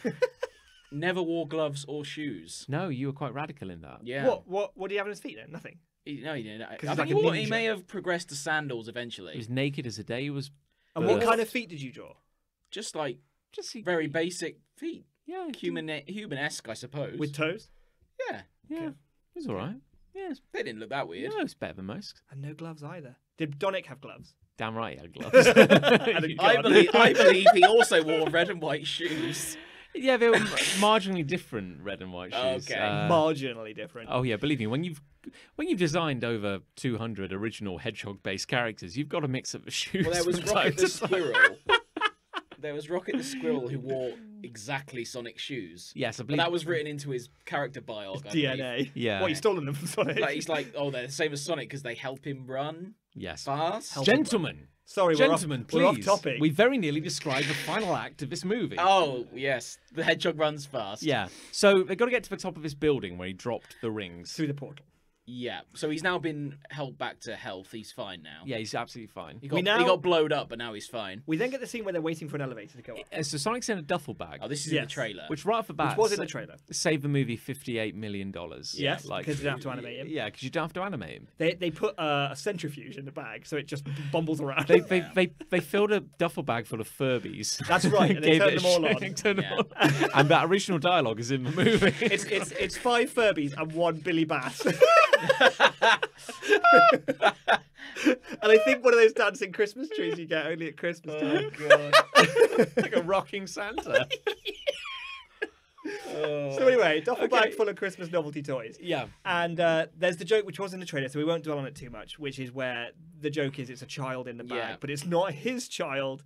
never wore gloves or shoes. No, you were quite radical in that. Yeah. What do you have in his feet then? Nothing. No, he didn't. I he's think like he, a he ninja. may have progressed to sandals He eventually. was naked as the day he was And what birthed. kind of feet did you draw? Just like Just very basic feet. yeah, Human-esque, I suppose. With toes? Yeah. yeah, it was all right. Yeah, They didn't look that weird. no, it's better than most. And no gloves either. Did Donick have gloves? Damn right, he had gloves. And I God. believe he also wore red and white shoes. Yeah, they were marginally different, red and white shoes. Okay. Marginally different. Oh yeah, believe me, when you've designed over 200 original Hedgehog-based characters, you've got to mix up the shoes. Well, there was from time Rocket to the time. Squirrel. There was Rocket the Squirrel who wore exactly Sonic shoes. Yes, I But believe that was written into his character biog. I believe. DNA. Yeah. What, you stolen them from Sonic? Like he's like, oh, they're the same as Sonic because they help him run Yes. fast. Help- Gentlemen, Sorry, gentlemen, we're off please. topic. We very nearly described the final act of this movie. Oh yes, the hedgehog runs fast. Yeah. So they've got to get to the top of this building where he dropped the rings. Through the portal. Yeah, so he's now been held back to health. He's fine now. Yeah, he's absolutely fine. He got blowed up, but now he's fine. We then get the scene where they're waiting for an elevator to go up. So Sonic's in a duffel bag. Oh, this is in the trailer. Which right off the bat, Which was in the trailer. Saved the movie $58 million. Yes, because you don't have to animate him. Yeah, because you don't have to animate him. They put a centrifuge in the bag, so it just bumbles around. They filled a duffel bag full of Furbies. That's right, and they turned them all on. And that original dialogue is in the movie. It's 5 Furbies and 1 Billy Bass. And I think one of those dancing Christmas trees you get only at Christmas time. God. Like a rocking Santa. So anyway, duffel bag full of Christmas novelty toys. Yeah. And there's the joke which was in the trailer, so we won't dwell on it too much, which is where the joke is it's a child in the bag, but it's not his child.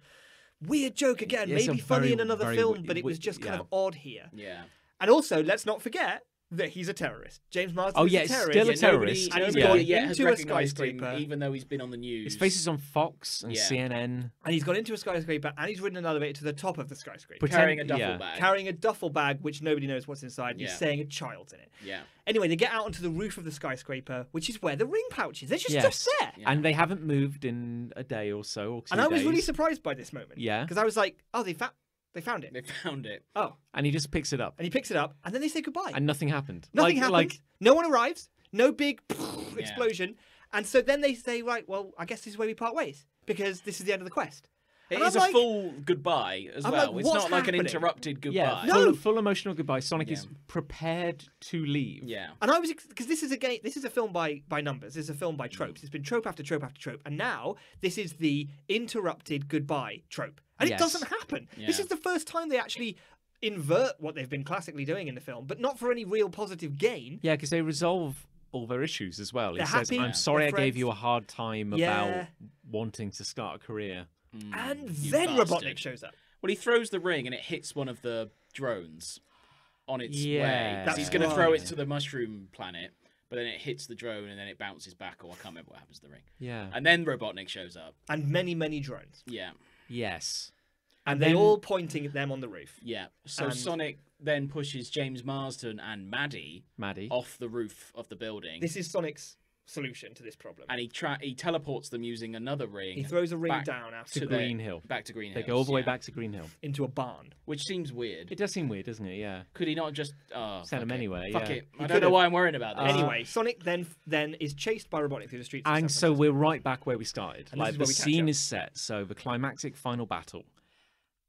Weird joke again, maybe funny in another film, but it was just kind of odd here. Yeah. And also, let's not forget that he's a terrorist. James Marsden is a terrorist. Still a terrorist. And he's Nobody gone yet has into a recognised him, skyscraper. even though he's been on the news. His face is on Fox and CNN. And he's gone into a skyscraper and he's ridden an elevator to the top of the skyscraper. Carrying a duffel bag. Carrying a duffel bag which nobody knows what's inside. He's saying a child's in it. Yeah. Anyway, they get out onto the roof of the skyscraper, which is where the ring pouch is. They're just there. Yeah. And they haven't moved in a day or so. Or 2 and I was days. really surprised by this moment. Yeah. Because I was like, oh, they found it. They found it. Oh. And he just picks it up. And he picks it up, and then they say goodbye. And nothing happened. Nothing happens. No one arrives. No big explosion. And so then they say, right, well, I guess this is where we part ways, because this is the end of the quest. It is a full goodbye as well. Like, it's not like happening? an interrupted goodbye. Yeah, full emotional goodbye. Sonic is prepared to leave. Yeah. And I was, because this is a film by numbers. This is a film by tropes. It's been trope after trope after trope. And now this is the interrupted goodbye trope. And it doesn't happen. Yeah. This is the first time they actually invert what they've been classically doing in the film, but not for any real positive gain. Yeah, because they resolve all their issues as well. He says, happy, I'm sorry I they're gave friends. you a hard time Yeah. about wanting to start a career. And You then bastard. Robotnik shows up. Well, he throws the ring and it hits one of the drones on its way. That's He's going to throw it right. to the mushroom planet, but then it hits the drone and then it bounces back, or I can't remember what happens to the ring. Yeah. And then Robotnik shows up. And many, many drones. Yeah. Yes. And they're all pointing at them on the roof. Yeah. So And- Sonic then pushes James Marsden and Maddie off the roof of the building. This is Sonic's solution to this problem. And he teleports them using another ring. He throws a ring back down after to Green Hill. Back to Green Hill. They go all the way back to Green Hill. into a barn. Which seems weird. It does seem weird, doesn't it? Yeah. Could he not just Send them anyway. Fuck yeah. it. I don't know why I'm worrying about this. Anyway, Sonic then is chased by Robotnik through the streets. of And San so Francisco. we're right back where we started. And this Like is the where we catch scene up. is set. So the climactic final battle.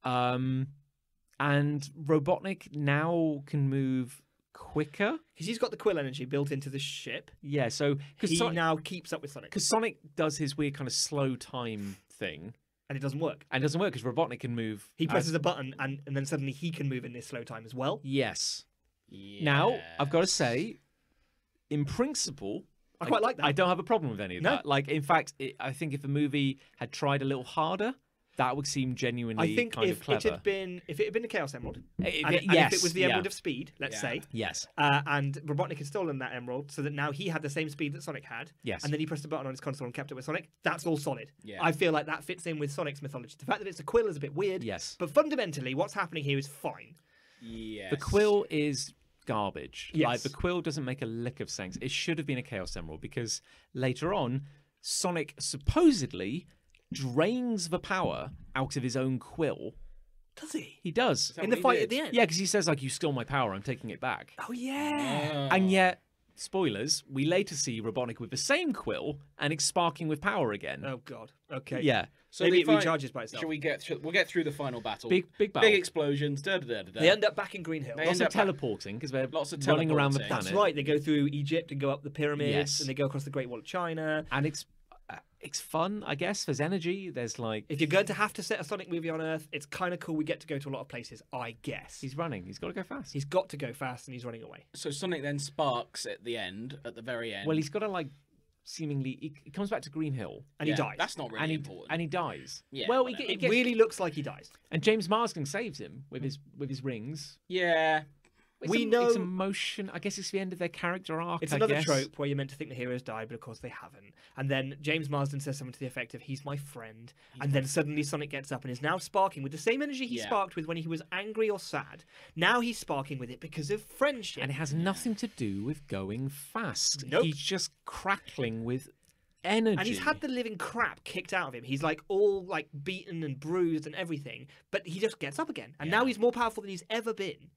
And Robotnik now can move quicker. Because he's got the quill energy built into the ship. Yeah, so He now keeps up with Sonic. because Sonic does his weird kind of slow time thing, And it doesn't work. and it doesn't work because Robotnik can move. He presses a button and then suddenly he can move in this slow time as well. Yes. Now I've got to say, in principle, I quite like that. I don't have a problem with any of No. that. Like, in fact, I think if the movie had tried a little harder, that would seem genuinely I think kind if of clever. it had been the Chaos Emerald, and yes, if it was the Emerald of Speed, let's say, yes, and Robotnik had stolen that emerald so that now he had the same speed that Sonic had, yes, and then he pressed a button on his console and kept it with Sonic, that's all solid. Yeah. I feel like that fits in with Sonic's mythology. The fact that it's a quill is a bit weird, yes. but fundamentally what's happening here is fine. Yes. The quill is garbage. Yes. Like, the quill doesn't make a lick of sense. It should have been a Chaos Emerald because later on, Sonic supposedly drains the power out of his own quill. Does he? He does. In the fight at the end? Yeah, because he says, like, you stole my power, I'm taking it back. Oh, yeah. And yet, spoilers, we later see Robotnik with the same quill and it's sparking with power again. Oh, God. Okay. Yeah. So Maybe they it recharges by itself. Shall we get through? We'll get through the final battle. Big battle. Big explosions. Da, da, da, da, da. They end up back in Green Hill. They Lots end of up back- teleporting because they're Lots of running around the teleporting. planet. That's right. They go through Egypt and go up the pyramids, Yes. and they go across the Great Wall of China. And it's fun, I guess. There's energy. There's like If you're going to have to set a Sonic movie on Earth, it's kind of cool. We get to go to a lot of places, I guess. he's running. He's got to go fast. He's got to go fast, and he's running away. So Sonic then sparks at the very end. Well, he's got to like seemingly. He comes back to Green Hill And Yeah, he dies. That's not really and important. he dies. Yeah, Well, whatever. It really looks like he dies. and James Marsden saves him with his rings. Yeah. We know it's emotion. I guess it's the end of their character arc. it's I another guess. trope where you're meant to think the heroes died, but of course they haven't. And then James Marsden says something to the effect of "He's my friend," and then suddenly Sonic gets up and is now sparking with the same energy he sparked with when he was angry or sad. Now he's sparking with it because of friendship, And it has nothing to do with going fast. Nope. He's just crackling with energy. And he's had the living crap kicked out of him. He's like all like beaten and bruised and everything, but he just gets up again. And now he's more powerful than he's ever been.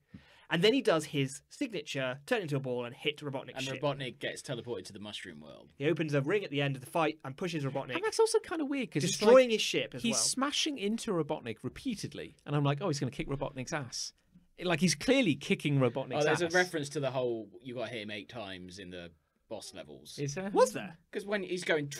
And then he does his signature, turn into a ball and hit Robotnik's And ship. Robotnik gets teleported to the mushroom world. He opens a ring at the end of the fight and pushes Robotnik, And that's also kind of weird because destroying his ship as he's well. smashing into Robotnik repeatedly, and I'm like, oh, he's going to kick Robotnik's ass. Like he's clearly kicking Robotnik's There's ass. a reference to the whole you got to hit him 8 times in the boss levels. Is there? Was there? Because when he's going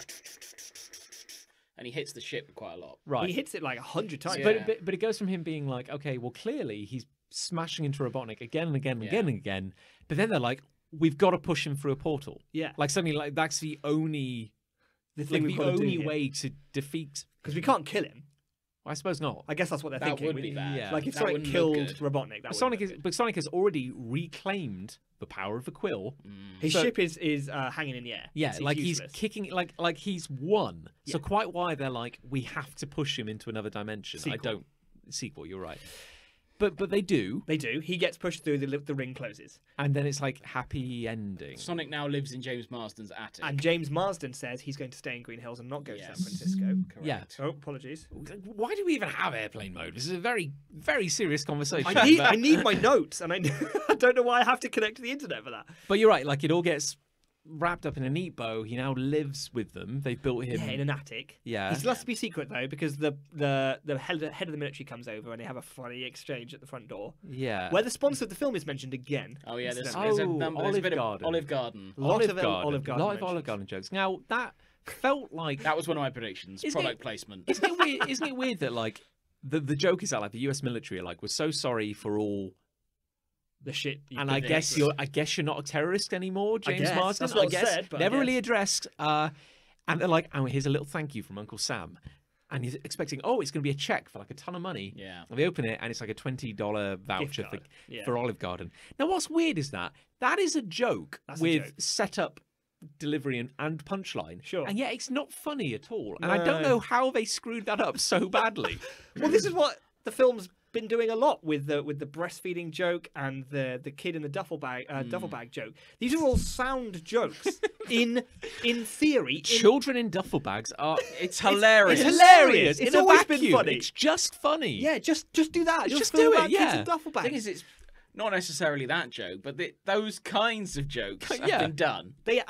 and he hits the ship quite a lot. Right. He hits it like 100 times. Yeah. But it goes from him being like, okay, well, clearly he's smashing into Robotnik again and again and again and again. But then they're like, we've got to push him through a portal. Yeah. Like suddenly, like that's the only way to defeat. Because we can't kill him. Well, I suppose not. I guess that's what they're That thinking. would be bad. Yeah. Like if That Sonic wouldn't killed look good. Robotnik, that would But Sonic has already reclaimed the power of the quill. His So- ship is hanging in the air. Yeah, It's like useless. he's kicking, like he's won. So Yeah. quite why they're like, we have to push him into another dimension. Sequel. Sequel. You're right. But they do, They do. He gets pushed through, the ring closes. and then it's like happy ending. Sonic now lives in James Marsden's attic. And James Marsden says he's going to stay in Green Hills and not go to San Yes. Francisco. Yeah. Oh, apologies. Why do we even have airplane mode? This is a very, very serious conversation. I need my notes, and I don't know why I have to connect to the internet for that. But you're right. Like it all gets wrapped up in a neat bow. He now lives with them. They've built him. Yeah, in an attic. Yeah. He still has to be secret though, because the head of the military comes over and they have a funny exchange at the front door. Yeah. Where the sponsor of the film is mentioned again. Oh yeah, there's Oh, a number. There's a Olive bit Garden. of Olive Garden. Lots of Garden. Olive Garden A lot of Olive mentions. Garden jokes. Now that felt like That was one of my predictions. Isn't Product it- placement. Isn't it weird? Isn't it weird that like the joke is that like the U.S. military are like, we're so sorry for all, The shit. you and did I there. guess you're not a terrorist anymore, James guess. Marsden. That's what I it guess said, but I never guess. really addressed. And they're like, oh, here's a little thank you from Uncle Sam, and he's expecting, oh, it's going to be a check for like a ton of money. Yeah. And they open it, and it's like a $20 voucher card. Yeah. for Olive Garden. Now, what's weird is that is a joke That's a with joke. setup, delivery, and punchline. Sure. And yet it's not funny at all. And I don't No. know how they screwed that up so badly. Well, this is what the film's been doing a lot with the breastfeeding joke and the kid in the duffel bag joke. These are all sound jokes in theory. Children in duffel bags are. It's hilarious. It's hilarious. It's in a always been vacuum. funny. It's just funny. Yeah, just do that. Just film do it, about kids yeah. in duffel The thing bags. is, it's not necessarily that joke, but those kinds of jokes have Yeah. been done. They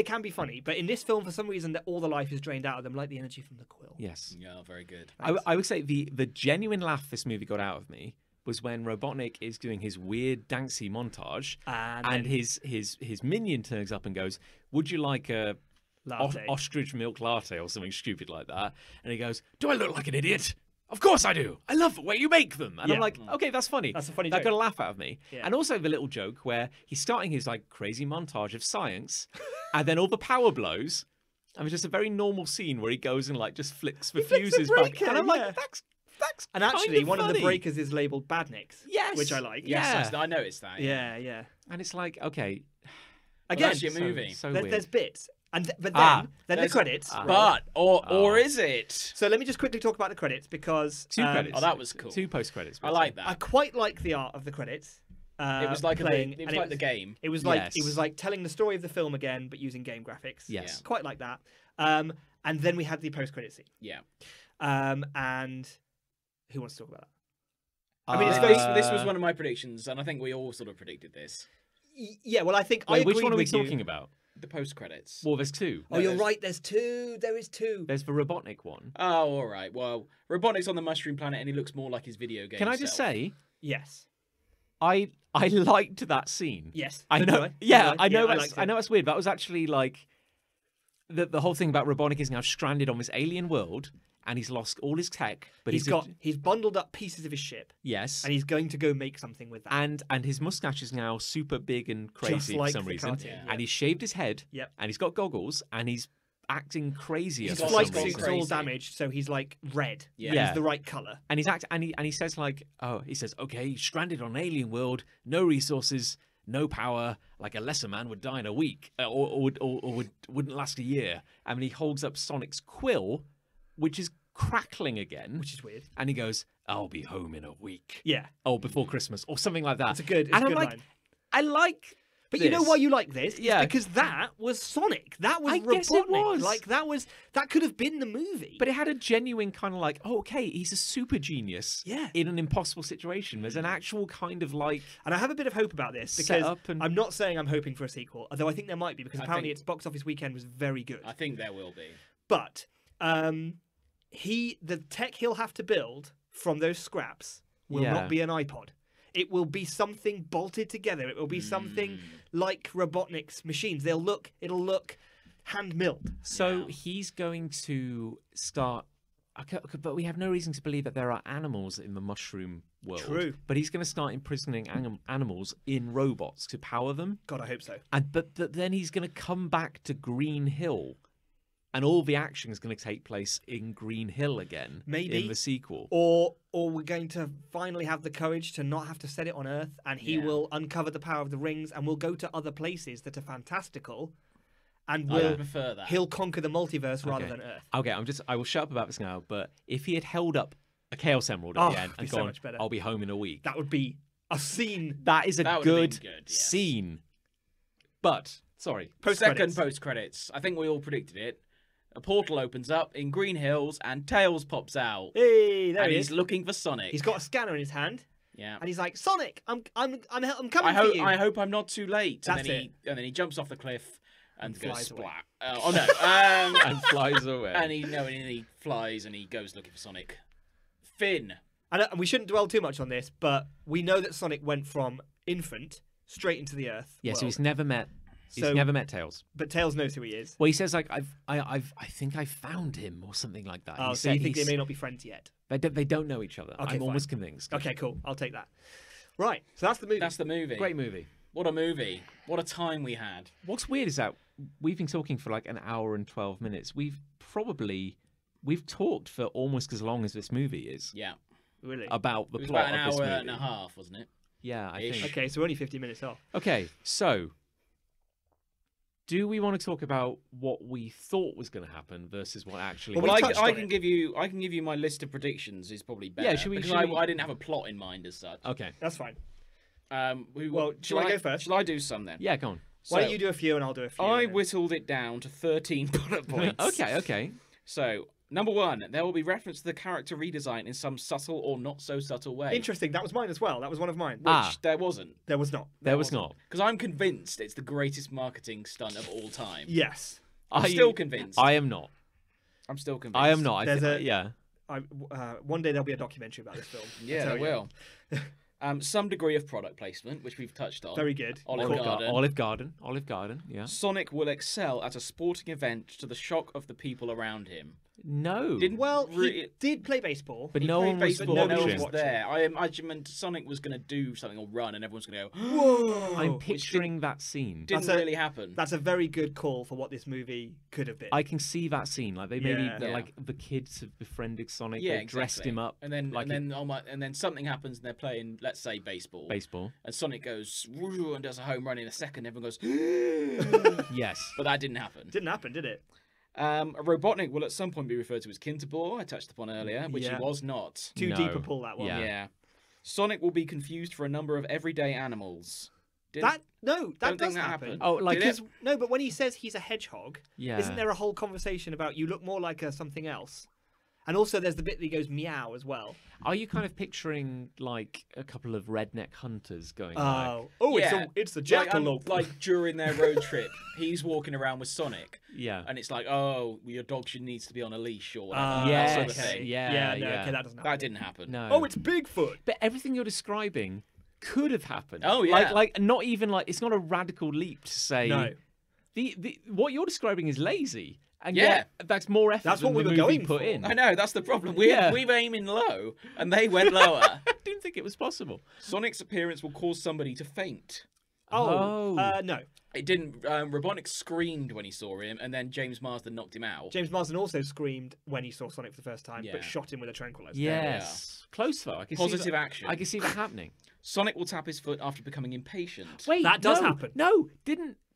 can be funny, but in this film, for some reason, all the life is drained out of them, like the energy from the quill. Yes. Yeah, very good. I would say the genuine laugh this movie got out of me was when Robotnik is doing his weird dancey montage, And and then- his minion turns up and goes, "Would you like a Latte. ostrich milk latte or something stupid like that?" And he goes, "Do I look like an idiot? Of course I do. I love the way you make them." And Yeah. I'm like, okay, that's funny. That's a funny That joke. got a laugh out of me. Yeah. And also the little joke where he's starting his like crazy montage of science, and then all the power blows. And it's just a very normal scene where he goes and like just flicks the flicks the fuses back. breaker, And I'm yeah. like, that's And actually, kind one of the funny. breakers is labelled Badniks. Yes. Which I like. Yes, Yeah. I noticed that. Yeah. And it's like, okay, Again, that's your movie. So there's weird. bits. But then the There's- credits. But or is it? So let me just quickly talk about the credits because Two credits. Oh, that was cool. Two post credits. I like I that. quite like the art of the credits. It was like playing, it was and like the game. It was like Yes. telling the story of the film again, but using game graphics. Yes. Quite like that. And then we had the post-credit scene. Yeah. And who wants to talk about that? I mean, it's This was one of my predictions, and I think we all sort of predicted this. Yeah, well, I think I Wait, agreed which one are we with you. talking about? The post credits. Well, there's two. Oh, you're there's- right. There's two. There is two. There's the Robotnik one. Oh, all right. Well, Robotnik's on the mushroom planet, and he looks more like his video game. Can I just self. say, Yes. I liked that scene. Yes. I So know. do I. Yeah, So do I know. liked I it. know that's weird. That was actually like the whole thing about Robotnik is now stranded on this alien world, and he's lost all his tech. But he's bundled up pieces of his ship, yes, and he's going to go make something with that. and his mustache is now super big and crazy like for some the reason. cartoon, And he's shaved his head. Yep. And he's got goggles, and he's acting crazier. His for flight some suit's reason. all damaged, so he's like red. Yeah. He's the right color. And he says like, oh, he says, okay, stranded on an alien world, no resources, no power, like a lesser man would die in a week, or wouldn't last a year. And he holds up Sonic's quill, which is crackling again, Which is weird. and he goes, "I'll be home in a week." Yeah. Oh, before Christmas, or something like that. It's a good I'm line. like, I like. But you know this. why you like this? It's Yeah. because that was Sonic. That was I guess it Robotnik. was. Like that could have been the movie. But it had a genuine kind of like, oh, okay, he's a super genius. Yeah. In an impossible situation, there's an actual kind of like. And I have a bit of hope about this Set because up and- I'm not saying I'm hoping for a sequel, although I think there might be because I apparently think- its box office weekend was very good. I think there will be. But the tech he'll have to build from those scraps will Yeah. not be an iPod. It will be something bolted together. It will be something like Robotnik's machines. It'll look hand milled. So he's going to start. Okay, but we have no reason to believe that there are animals in the mushroom world. True. But he's going to start imprisoning animals in robots to power them. God, I hope so. And but then he's going to come back to Green Hill, and all the action is going to take place in Green Hill again. Maybe. In the sequel. Or we're going to finally have the courage to not have to set it on Earth, and he Yeah. will uncover the power of the rings, and we'll go to other places that are fantastical, and I we'll would prefer that. he'll conquer the multiverse rather Okay. than Earth. Okay, I will shut up about this now. But if he had held up a Chaos Emerald at Oh, the end it'd and be so gone, much better. "I'll be home in a week," That would be a scene. that is a That would have been good, good, yes. scene. But sorry, Second post credits. I think we all predicted it. A portal opens up in Green Hills and Tails pops out. Hey, there and he he's is. looking for Sonic. He's got a scanner in his hand, yeah. and he's like, "Sonic, I'm coming I for you." hope I'm not too late. That's and then he jumps off the cliff and goes flies away. splat. Oh no! and flies away. and he flies and he goes looking for Sonic. Finn. And we shouldn't dwell too much on this, but we know that Sonic went from infant straight into the Earth. Yeah, so world. he's never met. He's So- never met Tails. But Tails knows who he is. Well, he says like I think I found him or something like that. Oh, He so you said think they he's- may not be friends yet? They don't know each other. Okay, I'm fine. almost convinced. Okay, cool. I'll take that. Right, so that's the movie. That's the movie. Great movie. What a movie. What a time we had. What's weird is that we've been talking for like an hour and 12 minutes. We've talked for almost as long as this movie is Yeah. Really? about the It was plot about an of this hour movie. and a half, wasn't it? Yeah, I Ish. think. Okay, so we're only 50 minutes off. Okay, so do we want to talk about what we thought was going to happen versus what actually? Well, Well, we happened? touched I on can it. give you my list of predictions is probably better. should we- Because should we- I didn't have a plot in mind as such. Okay, That's fine. Well, shall I go first? Shall I do some then? yeah, go on. Why So, don't you do a few and I'll do a few? I and then- whittled it down to 13 bullet points. Okay. So, number one, there will be reference to the character redesign in some subtle or not so subtle way. Interesting. That was mine as well. That was one of mine. Which there wasn't. There was not. There was not. Because I'm convinced it's the greatest marketing stunt of all time. Yes. I'm still convinced. I am not. I'm still convinced. I am not. There's Yeah. One day there'll be a documentary about this film. Yeah, I'll there tell you. will. Some degree of product placement, which we've touched on. Very good. Olive Cool. Garden. Olive Garden. Yeah. Sonic will excel at a sporting event to the shock of the people around him. No. Didn't Well, he re- did play baseball. But he no played one was baseball, no no one watching. was there. I imagined Sonic was going to do something or run, and everyone's going to go, Whoa! I'm which picturing that scene. didn't That's a- really happen. That's a very good call for what this movie could have been. I can see that scene. Like they maybe Yeah. Yeah. like the kids have befriended Sonic. Yeah, they dressed exactly. him up. and then like and then something happens, and they're playing, let's say, baseball. baseball. And Sonic goes "Woo," and does a home run in a second. Everyone goes, Yes. but that didn't happen. Didn't happen, did it? A Robotnik will at some point be referred to as Kinterbor, I touched upon earlier, which Yeah. he was not. Too No. deep a pull that one. Yeah. Yeah. Sonic will be confused for a number of everyday animals. That That don't does think that happen. happened. Oh, like Did it? Because no, but when he says he's a hedgehog, yeah. isn't there a whole conversation about you look more like a something else? And also, there's the bit that he goes meow as well. Are you kind of picturing like a couple of redneck hunters going? Oh, Yeah. it's the Like, jackalope. like during their road trip, he's walking around with Sonic, yeah. and it's like, oh, your dog needs to be on a leash or whatever. Ah, that Yes, sort of okay. thing. yeah, no, yeah. okay, that doesn't happen. That didn't happen. No. Oh, it's Bigfoot. But everything you're describing could have happened. Oh, yeah. Like not even like it's not a radical leap to say. No. The what you're describing is lazy. And Yeah. yet that's more effort That's what than we the were movie going put for. in. I know, that's the problem. Yeah. We've aiming low, and they went lower. I didn't think it was possible. Sonic's appearance will cause somebody to faint. No. It didn't. Robotnik screamed when he saw him, and then James Marsden knocked him out. James Marsden also screamed when he saw Sonic for the first time, Yeah. but shot him with a tranquilizer. Yes. Close though. I can Positive see that, action. I can see that happening. Sonic will tap his foot after becoming impatient. Wait, That does no, happen.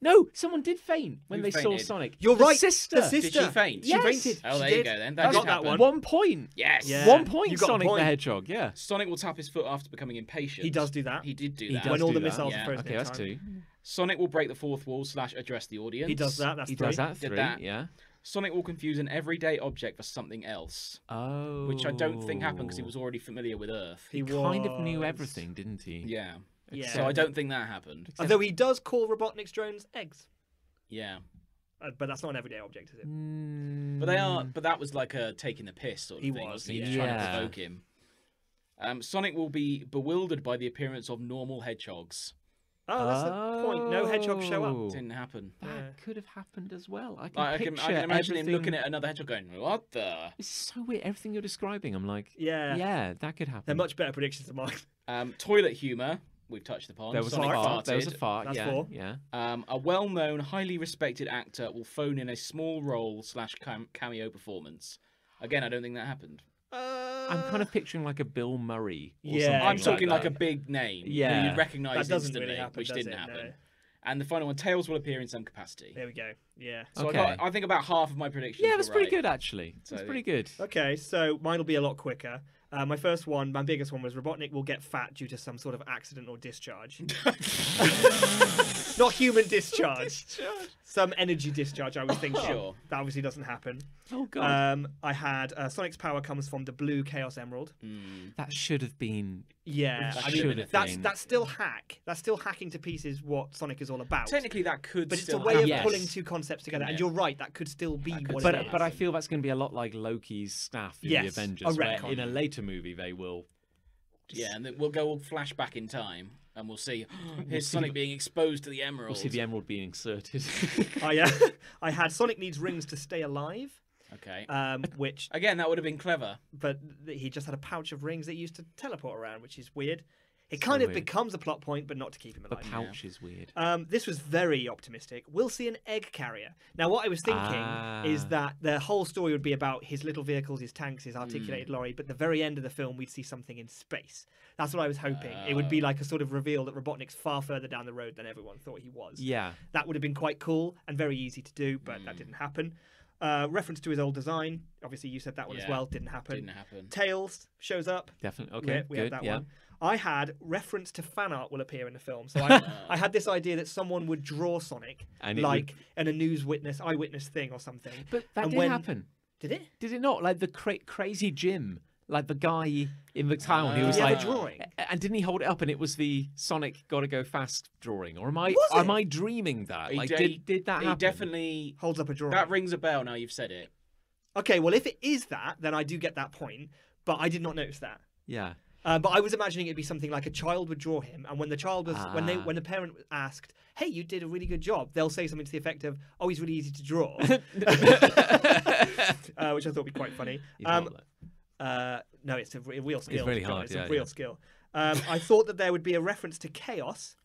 No, someone did faint when Who they saw fainted? Sonic. You're The right. Sister. The sister. Did she faint? She Yes. fainted. Oh, She there did. you go then. I That got did that happen. one. 1 point. Yes. Yeah. 1 point, You got a Sonic the point. Hedgehog. Yeah. Sonic will tap his foot after becoming impatient. He does do that. He did do He that. does when all do the that. missiles Yeah. are frozen Okay, in that's time. 2. Sonic will break the fourth wall / address the audience. He does that. That's He 3. does that. Did 3. that. Yeah. Sonic will confuse an everyday object for something else, Oh. which I don't think happened because he was already familiar with Earth. He kind of knew was. everything, didn't he? Yeah. Yeah. So I don't think that happened. Although he does call Robotnik's drones eggs. Yeah. But that's not an everyday object, is it? Mm. But they are. But that was like a taking the piss sort of He thing. was, Wasn't he? Just yeah. trying to Yeah. provoke him. Sonic will be bewildered by the appearance of normal hedgehogs. Oh, that's the point. No hedgehogs show up. Oh. Didn't happen. That Yeah. could have happened as well. I Like, can I can imagine everything... him looking at another hedgehog going, "What the?" This is so weird. Everything you're describing, I'm like, Yeah. yeah, that could happen. They're much better predictions than mine. Toilet humor. We've touched upon. There was Sonic a fart. farted. There was a fart. That's yeah, 4. yeah. A well-known, highly respected actor will phone in a small role / cameo performance. Again, I don't think that happened. I'm kind of picturing like a Bill Murray. Or Yeah, something I'm talking like a that. big name. Yeah. You'd recognise That doesn't instantly, really happen, which does didn't it? happen. No. And the final one, Tails will appear in some capacity. There we go. Yeah. So Okay. I think about half of my predictions. Yeah, were that's pretty right. good actually. So, That's pretty good. Okay, so mine will be a lot quicker. My first one, my biggest one was Robotnik will get fat due to some sort of accident or discharge. Not human discharge. Some energy discharge, I was thinking. Sure. That obviously doesn't happen. Oh god, I had Sonic's power comes from the blue Chaos Emerald. that should have been. Yeah, That I should mean, have that's been. that's still hack. That's still hacking to pieces what Sonic is all about. Technically, that could. But it's a still way of happen. Yes. pulling two concepts together, and Yeah. you're right. That could still be That could what still it is. But I feel that's going to be a lot like Loki's staff in Yes, the a Avengers, where retcon. in a later movie they will. Yeah, and then we'll flash back in time, and we'll see. Here's see Sonic the- being exposed to the emerald. We'll see the emerald being inserted. I had Sonic needs rings to stay alive. Okay. Which, Again, that would have been clever. but he just had a pouch of rings that he used to teleport around, which is weird. It So kind of weird. becomes a plot point, but not to keep him The alive. pouch is weird. This was very optimistic. We'll see an egg carrier. Now, what I was thinking is that the whole story would be about his little vehicles, his tanks, his articulated lorry, but the very end of the film, we'd see something in space. That's what I was hoping. It would be like a sort of reveal that Robotnik's far further down the road than everyone thought he was. Yeah. That would have been quite cool and very easy to do, but that didn't happen. Reference to his old design. Obviously, you said that one as Yeah. well. Didn't happen. Didn't happen. Tails shows up. Definitely. Okay. Yeah, we good. had that yeah. one. I had reference to fan art will appear in the film. So I had this idea that someone would draw Sonic And it like in a eyewitness thing or something. But that And did when- happen. Did it? Did it not? Like the crazy Jim, like the guy in the town who was Yeah, the like, drawing. and didn't he hold it up and it was the Sonic gotta go fast drawing? Or am I Was am it? I dreaming that? He Like de- did that He happen? definitely. Holds up a drawing. That rings a bell now you've said it. Okay, well, if it is that, then I do get that point. But I did not notice that. Yeah. But I was imagining it'd be something like a child would draw him, and when the child was Ah. when the parent asked, "Hey, you did a really good job," they'll say something to the effect of, "Oh, he's really easy to draw," which I thought would be quite funny. He's not like- No, it's a real skill. really to be hard, honest. yeah, It's a real yeah. skill. I thought that there would be a reference to chaos,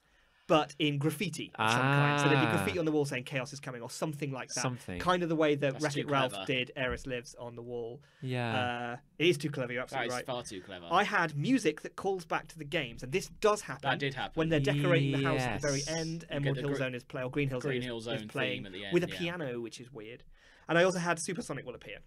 but in graffiti of some kind. So there'd be Ah. graffiti on the wall saying "chaos is coming" or something like that. Something. Kind of the way that That's Wreck-It too Ralph clever. did "Eris Lives" on the wall. Yeah. It is too clever. You're That absolutely is right. far too clever. I had music that calls back to the games, and this does happen. That did happen. When they're decorating the house at the very Yes. end. You Emerald get Hill the Zone is playing, or Green Hill Zone, Green is- Hill is Zone playing theme at the with a end, yeah. piano, which is weird. And I also had Supersonic will appear,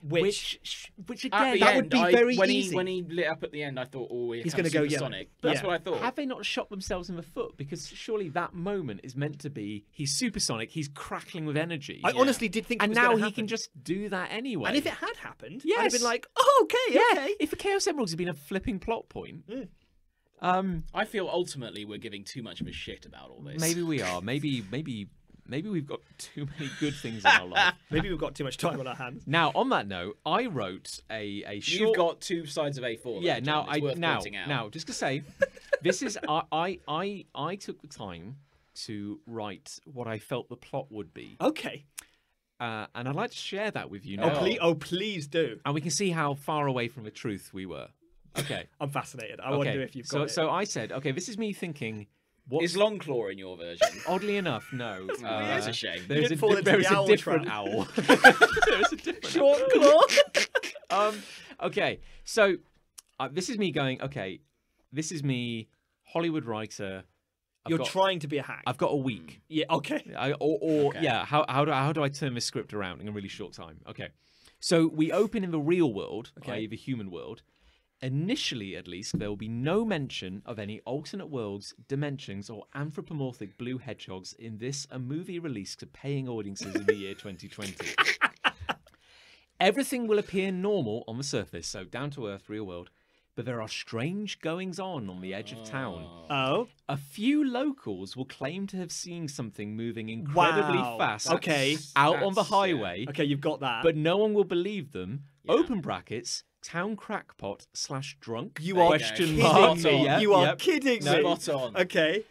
which Which At again, the that end, would be very when easy. He, when he lit up at the end, I thought, oh, He's gonna go yellow. Sonic. That's Yeah. what I thought. have they not shot themselves in the foot? Because surely that moment is meant to be he's supersonic, he's crackling with energy, I honestly did think it and was now gonna he happen. can just do that anyway. And if it had happened, I'd have Yes. been like, "Oh, okay, yeah, okay." if the Chaos Emeralds had been a flipping plot point, I feel ultimately we're giving too much of a shit about all this. maybe we are. Maybe we've got too many good things in our life. Maybe we've got too much time on our hands. Now, on that note, I wrote a short. You've got two sides of A4. Yeah. though, Now, John. It's worth pointing out. now, just to say, this is I took the time to write what I felt the plot would be, Okay. and I'd like to share that with you Oh, now, please do. and we can see how far away from the truth we were. Okay. I'm fascinated. I wonder if you've got so, it. So I said, okay, this is me thinking Is Longclaw in your version? Oddly enough, no. That's a shame. There's didn't fall into there is the a owl different trap. owl. There is a different Short claw. Okay, so this is me going. Okay, this is me, Hollywood writer. You're trying to be a hack. I've got a week. Yeah. Okay. Okay. Yeah. How do I turn this script around in a really short time? Okay, so we open in the real world, i.e. the human world. Initially, at least, there will be no mention of any alternate worlds, dimensions, or anthropomorphic blue hedgehogs in this, a movie released to paying audiences in the year 2020. Everything will appear normal on the surface, so down to earth, real world, but there are strange goings-on the edge of town. Oh. A few locals will claim to have seen something moving incredibly fast out on the highway, Okay, you've got that. but no one will believe them. Open brackets, town crackpot / drunk. You are question kidding mark. me. Yep, You are yep. kidding me. Spot on. Okay.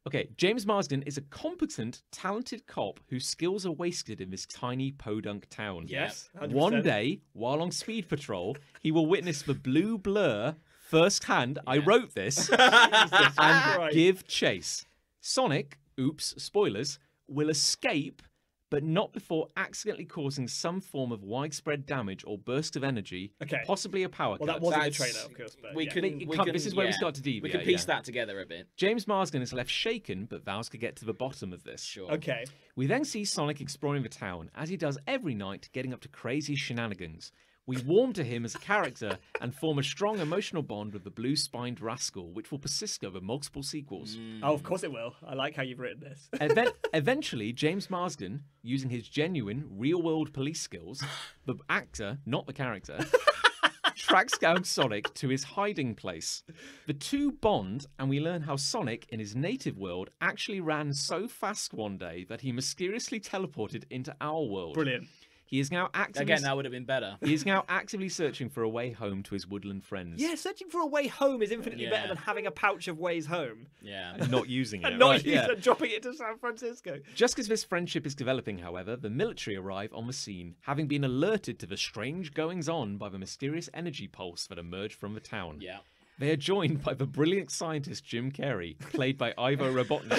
Okay, James Marsden is a competent, talented cop whose skills are wasted in this tiny podunk town. Yes. 100%. One day, while on speed patrol, he will witness the blue blur firsthand. I wrote this. and Christ. give chase. Sonic, oops, spoilers, will escape, but not before accidentally causing some form of widespread damage or burst of energy, Okay. possibly a power Well, cut. that wasn't the That's- trailer, of course. But We yeah. can. This is where we start to deviate. We can piece that together a bit. James Marsden is left shaken, but vows to get to the bottom of this. Sure. Okay. We then see Sonic exploring the town, as he does every night, getting up to crazy shenanigans. We warm to him as a character and form a strong emotional bond with the blue-spined rascal, which will persist over multiple sequels. Oh, of course it will. I like how you've written this. Eventually, James Marsden, using his genuine, real-world police skills, the actor, not the character, tracks down Sonic to his hiding place. The two bond, and we learn how Sonic, in his native world, actually ran so fast one day that he mysteriously teleported into our world. Brilliant. He is now actively Again, that would have been better. he is now actively searching for a way home to his woodland friends. Yeah, searching for a way home is infinitely Yeah. better than having a pouch of ways home Yeah. And not using it. and not right, yeah. dropping it to San Francisco. Just as this friendship is developing, however, the military arrive on the scene, having been alerted to the strange goings-on by the mysterious energy pulse that emerged from the town. Yeah. They are joined by the brilliant scientist Jim Carrey, played by Ivo Robotnik,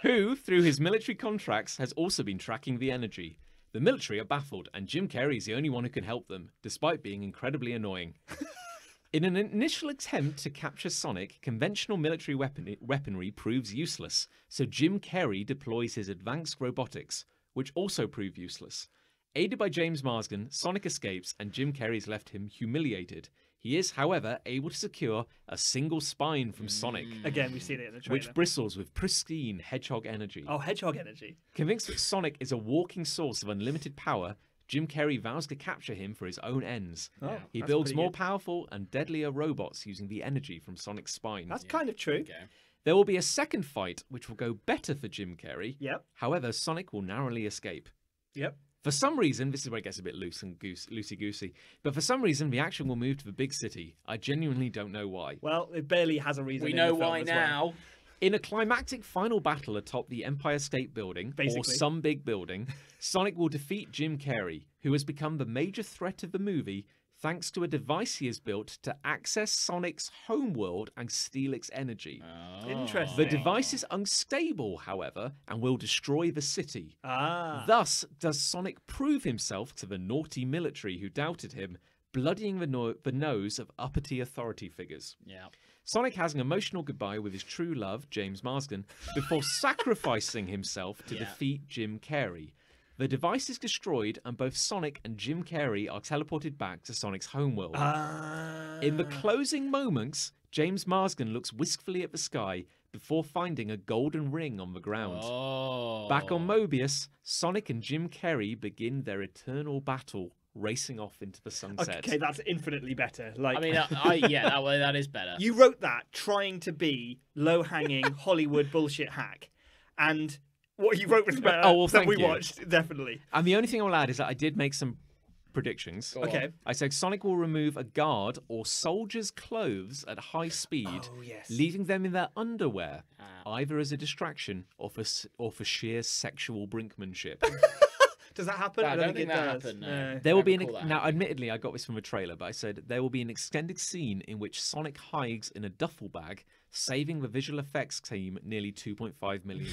who, through his military contracts, has also been tracking the energy. The military are baffled, and Jim Carrey is the only one who can help them, despite being incredibly annoying. In an initial attempt to capture Sonic, conventional military weaponry proves useless, so Jim Carrey deploys his advanced robotics, which also prove useless. Aided by James Marsden, Sonic escapes, and Jim Carrey's left him humiliated. He is, however, able to secure a single spine from Sonic, Again, we've seen it in the trailer. which bristles with pristine Hedgehog energy. Oh, Hedgehog energy. Convinced that Sonic is a walking source of unlimited power, Jim Carrey vows to capture him for his own ends. Oh, He that's builds pretty more good. powerful and deadlier robots using the energy from Sonic's spine. That's kind of true. Okay. There will be a second fight, which will go better for Jim Carrey. Yep. However, Sonic will narrowly escape. Yep. For some reason, this is where it gets a bit loosey-goosey, but for some reason, the action will move to the big city. I genuinely don't know why. Well, it barely has a reason. We in know the film why as well. now. In a climactic final battle atop the Empire State Building, or Basically. some big building, Sonic will defeat Jim Carrey, who has become the major threat of the movie thanks to a device he has built to access Sonic's homeworld and steal its energy. Interesting. The device is unstable, however, and will destroy the city. Ah. Thus, does Sonic prove himself to the naughty military who doubted him, bloodying the nose of uppity authority figures. Yeah. Sonic has an emotional goodbye with his true love, James Marsden, before sacrificing himself to defeat Jim Carrey. The device is destroyed, and both Sonic and Jim Carrey are teleported back to Sonic's homeworld. In the closing moments, James Marsden looks wistfully at the sky before finding a golden ring on the ground. Oh. Back on Mobius, Sonic and Jim Carrey begin their eternal battle, racing off into the sunset. Okay, that's infinitely better. Like, I mean, that is better. you wrote that trying to be low-hanging Hollywood bullshit hack, and what you wrote was better Oh, well, than thank we you. watched, definitely. And the only thing I'll add is that I did make some predictions. Go on. Okay. I said Sonic will remove a guard or soldier's clothes at high speed, Oh, yes. leaving them in their underwear, either as a distraction or for sheer sexual brinkmanship. Does that happen? I don't think it that does. happened. No. There will be Never recall that now. happening. Admittedly, I got this from a trailer, but I said there will be an extended scene in which Sonic hides in a duffel bag, saving the visual effects team nearly $2.5 million.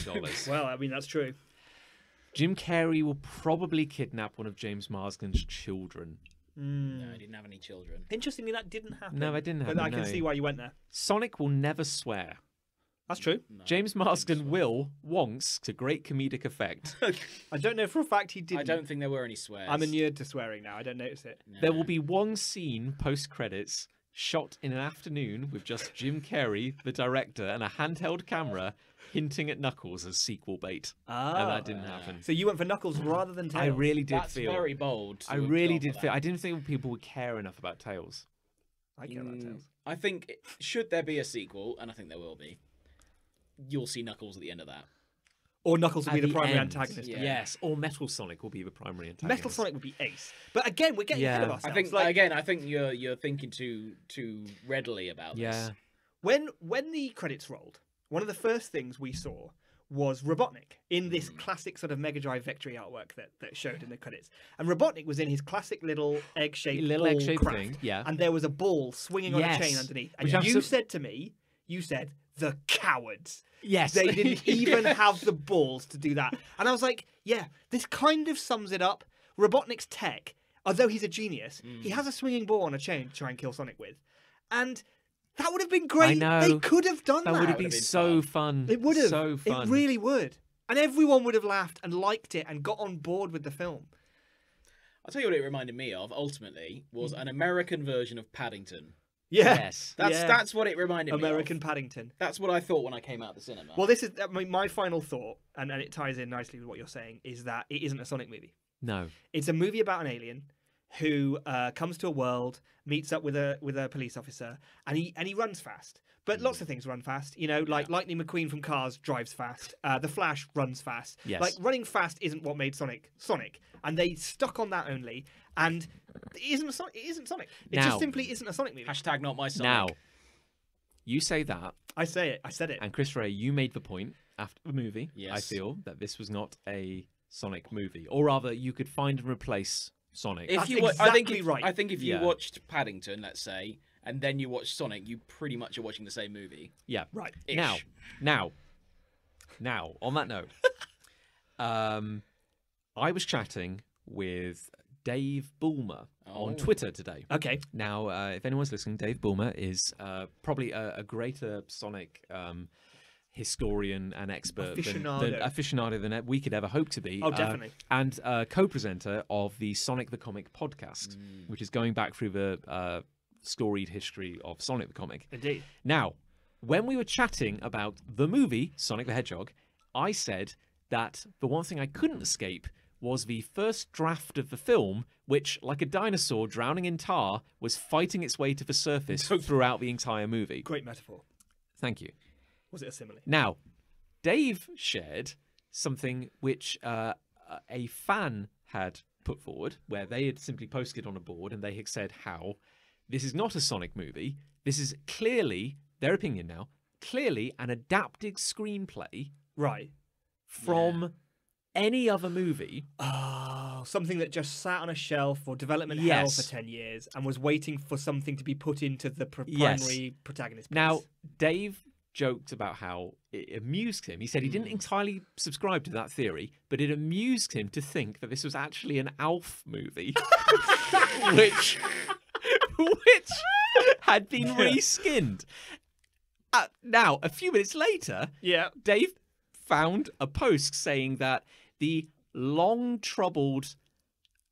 Well, I mean, that's true. Jim Carrey will probably kidnap one of James Marsden's children. No, I didn't have any children. Interestingly, that didn't happen. No, that didn't happen. But I can no. see why you went there. Sonic will never swear. That's true. No, James Marsden will once to great comedic effect. I don't know for a fact he didn't. I don't think there were any swears. I'm inured to swearing now. I don't notice it. No. There will be one scene post credits shot in an afternoon with just Jim Carrey, the director, and a handheld camera hinting at Knuckles as sequel bait. Ah. And that didn't happen. So you went for Knuckles rather than Tails. I really did That's feel. very bold. to I have really gone did for feel. that. I didn't think people would care enough about Tails. I care about Tails. I think should there be a sequel, and I think there will be, you'll see Knuckles at the end of that. Or Knuckles will At be the primary end. antagonist. Yeah. Yes, or Metal Sonic will be the primary antagonist. Metal Sonic would be ace. But again, we're getting ahead of Yeah. ourselves. I think Like, again, I think you're thinking too readily about Yeah. this. when the credits rolled, one of the first things we saw was Robotnik in this classic sort of Mega Drive Victory artwork that showed in the credits. And Robotnik was in his classic little egg-shaped Little ball egg-shaped craft, thing, yeah. And there was a ball swinging on a Yes. chain underneath. And Which I'm you so- said to me, the cowards. Yes. They didn't even have the balls to do that. And I was like, yeah, this kind of sums it up. Robotnik's tech, although he's a genius, he has a swinging ball on a chain to try and kill Sonic with. And that would have been great. I know. They could have done that. That would have That been would've been so fun. It would have. So fun. It really would. And everyone would have laughed and liked it and got on board with the film. I'll tell you what it reminded me of. Ultimately, was an American version of Paddington. Yeah. Yes. That's what it reminded American me of. Paddington. That's what I thought when I came out of the cinema. Well, this is my final thought, and it ties in nicely with what you're saying, is that it isn't a Sonic movie. No. It's a movie about an alien who comes to a world, meets up with a police officer, and he runs fast. But lots of things run fast, you know, like Lightning McQueen from Cars drives fast. The Flash runs fast. Yes. Like running fast isn't what made Sonic Sonic, and they stuck on that only. And it isn't Sonic. It Now- just simply isn't a Sonic movie. Hashtag not my Sonic. Now, you say that, I say it. I said it. and Chris Ray, you made the point after the movie. I Yes. feel that this was not a Sonic movie, or rather, you could find and replace Sonic. If That's you, I think exactly right. I think if you Yeah. watched Paddington, let's say, and then you watched Sonic, you pretty much are watching the same movie. Yeah. Right. Ish. Now, on that note, I was chatting with Dave Bulmer on Oh. Twitter today. Okay. Now, if anyone's listening, Dave Bulmer is probably a greater Sonic historian and expert Aficionado. than we could ever hope to be. Oh, definitely. And co-presenter of the Sonic the Comic podcast, which is going back through the storied history of Sonic the Comic. Indeed. Now, when we were chatting about the movie Sonic the Hedgehog, I said that the one thing I couldn't escape was the first draft of the film, which, like a dinosaur drowning in tar, was fighting its way to the surface throughout the entire movie. Great metaphor. Thank you. Was it a simile? Now, Dave shared something which a fan had put forward, where they had simply posted on a board and they had said how this is not a Sonic movie. This is clearly, their opinion now, clearly an adapted screenplay Right. from any other movie. Oh, something that just sat on a shelf for development hell Yes. for 10 years and was waiting for something to be put into the Yes. primary protagonist. Now, place. Dave joked about how it amused him. He said he didn't entirely subscribe to that theory, but it amused him to think that this was actually an Alf movie, which had been reskinned. Now, a few minutes later, Yeah. Dave found a post saying that the long-troubled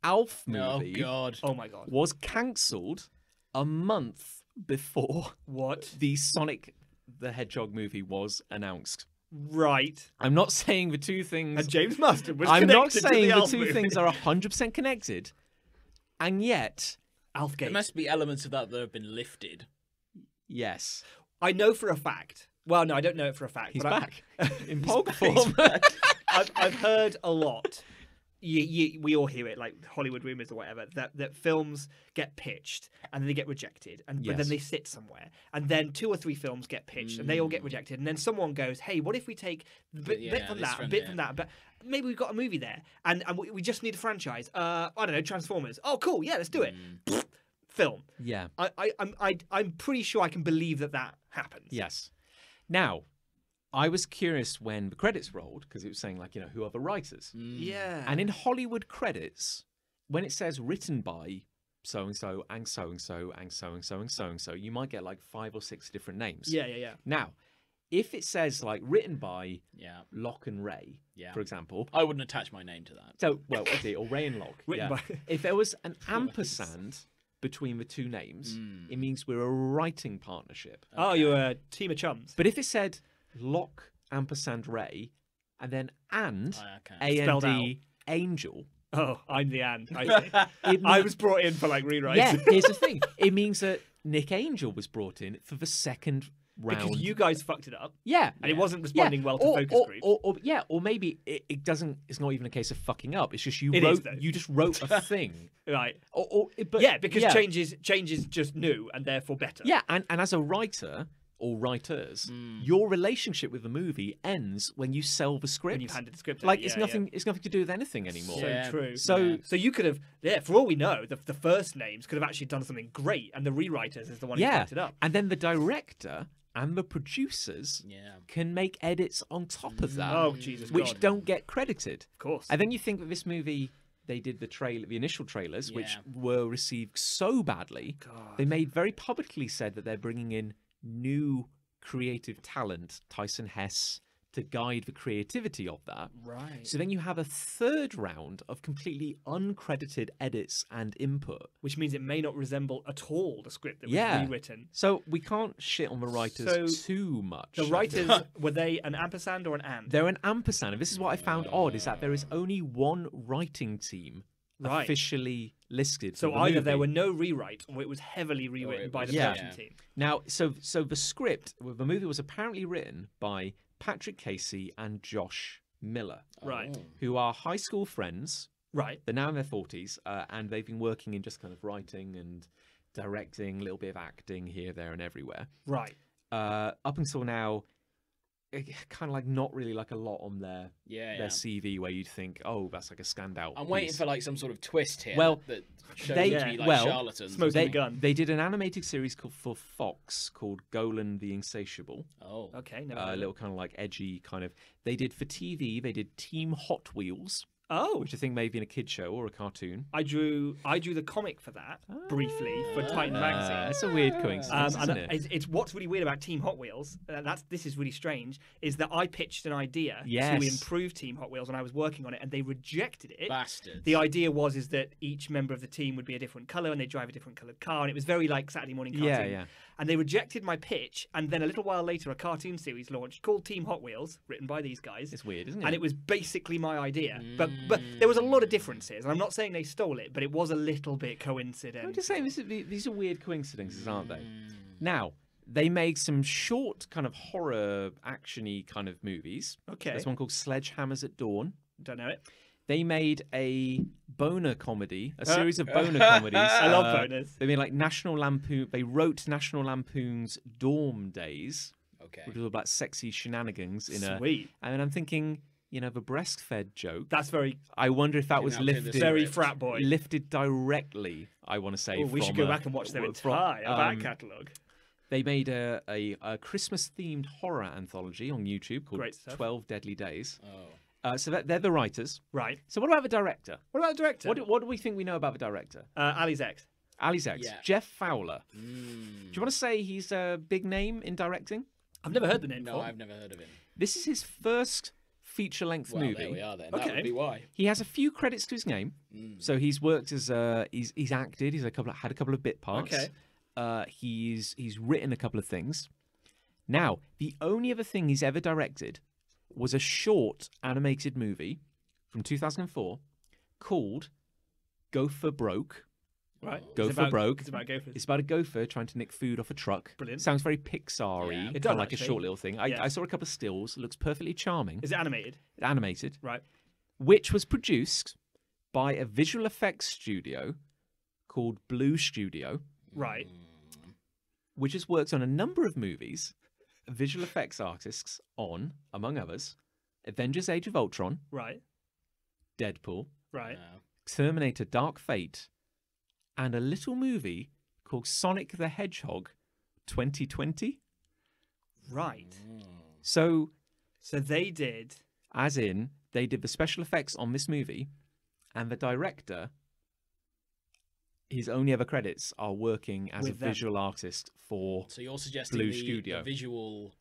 Alf Oh movie God. Oh my god. was cancelled a month before What? the Sonic the Hedgehog movie was announced. Right. I'm not saying the two things. And James Marsden was I'm not connected to saying the the Elf two movie. things are 100% connected, and yet, Alf There Gate. must be elements of that that have been lifted. yes, I know for a fact. Well, no, I don't know it for a fact. he's but back in Pog form. I've heard a lot we all hear it, like Hollywood rumors or whatever, that films get pitched and then they get rejected, but then they sit somewhere, and then 2 or 3 films get pitched and they all get rejected, and then someone goes, hey, what if we take a bit from that, a bit from that, but maybe we've got a movie there, and we just need a franchise. I don't know, Transformers. Oh, cool, yeah, let's do it. Film. Yeah. I'm pretty sure I can believe that happens. Yes. Now, I was curious when the credits rolled, because it was saying, like, who are the writers? Yeah. And in Hollywood credits, when it says written by so-and-so and so-and-so and so-and-so and so-and-so, you might get like 5 or 6 different names. Yeah. Now, if it says, like, written by Locke and Ray, for example. I wouldn't attach my name to that. So, well, or Ray and Locke. Written by... If there was an ampersand between the 2 names, it means we're a writing partnership. Okay. Oh, you're a team of chums. But if it said Locke ampersand Ray, and then A-N-D Angel. Oh, I'm the and. I was brought in for like rewrites. Yeah, here's the thing. It means that Nick Angel was brought in for the second round. Because you guys fucked it up. Yeah. And it wasn't responding well to focus groups. Or maybe it doesn't, it's not even a case of fucking up. It's just you just wrote a thing. Right. Because change is just new and therefore better. Yeah, and as a writer or writers, your relationship with the movie ends when you sell the script. When you've handed the script. Like it's nothing to do with anything anymore. So true. So you could have, for all we know, the first names could have actually done something great, and the rewriters is the one who fucked it up. And then the director and the producers can make edits on top of that. Oh, Jesus God. Which don't get credited. Of course. And then you think that this movie, they did the initial trailers, which were received so badly. God. They made very publicly said that they're bringing in new creative talent, Tyson Hess, to guide the creativity of that. Right. So then you have a third round of completely uncredited edits and input. Which means it may not resemble at all the script that was rewritten. So we can't shit on the writers too much. The writers, were they an ampersand or an and? They're an ampersand. And this is what I found odd, is that there is only one writing team officially listed. So either there were no rewrite, or it was heavily rewritten by the production team. Now, so the script, the movie was apparently written by Patrick Casey and Josh Miller, right? Who are high school friends. Right. They're now in their 40s, and they've been working in just kind of writing and directing, a little bit of acting here, there, and everywhere. Right. Up until now, kind of like not really like a lot on their CV where you'd think, oh, that's like a standout. I'm waiting for like some sort of twist here. Well, that shows them to be like charlatans. Smoking a gun. They did an animated series for Fox called Golan the Insatiable. Oh, okay. A little kind of like edgy kind of. They did for TV. They did Team Hot Wheels. Oh, which I think may have been a kid show or a cartoon. I drew the comic for that briefly for Titan magazine. It's a weird coincidence, isn't it? It's what's really weird about Team Hot Wheels. This is really strange. Is that I pitched an idea to improve Team Hot Wheels, and I was working on it, and they rejected it. Bastards. The idea is that each member of the team would be a different color, and they drive a different colored car, and it was very like Saturday morning cartoon. Yeah. And they rejected my pitch, and then a little while later, a cartoon series launched called Team Hot Wheels, written by these guys. It's weird, isn't it? And it was basically my idea, but there was a lot of differences. And I'm not saying they stole it, but it was a little bit coincidental. I'm just saying these are weird coincidences, aren't they? Now, they made some short kind of horror action-y kind of movies. Okay. There's one called Sledgehammers at Dawn. Don't know it. They made a boner comedy, a series of boner comedies. I love boners. They made like National Lampoon. They wrote National Lampoon's Dorm Days, which was about sexy shenanigans in Sweet. And I'm thinking, the breastfed joke. That's very. I wonder if that was lifted. Very frat boy. Lifted directly. I want to say. We should go back and watch their entire back catalogue. They made a Christmas-themed horror anthology on YouTube called 12 Deadly Days. Oh. So they're the writers. Right. So what about the director? What do we think we know about the director? Ali's ex. Ali's ex. Yeah. Jeff Fowler. Do you want to say he's a big name in directing? I've never heard the name No, before. I've never heard of him. This is his first feature-length movie. There we are then. Okay. That would be why. He has a few credits to his name. So he's worked as he's acted. He's had a couple of bit parts. Okay. He's written a couple of things. Now, the only other thing he's ever directed was a short animated movie from 2004 called Gopher Broke. Right. Gopher Broke. It's about gophers. It's about a gopher trying to nick food off a truck. Brilliant. Sounds very Pixar-y. Yeah. It does, kind of like actually. a short little thing. I saw a couple of stills. It looks perfectly charming. Is it animated? Animated. Right. Which was produced by a visual effects studio called Blue Studio, Right. which has worked on a number of movies. Visual effects artists on, among others, Avengers: Age of Ultron, Right. Deadpool, Right. Terminator: Dark Fate, and a little movie called Sonic the Hedgehog 2020. Right. So, So they did. as in, they did the special effects on this movie, and the director, his only ever credits are working as a With them. visual artist for So you're suggesting Blue the Studio. visual.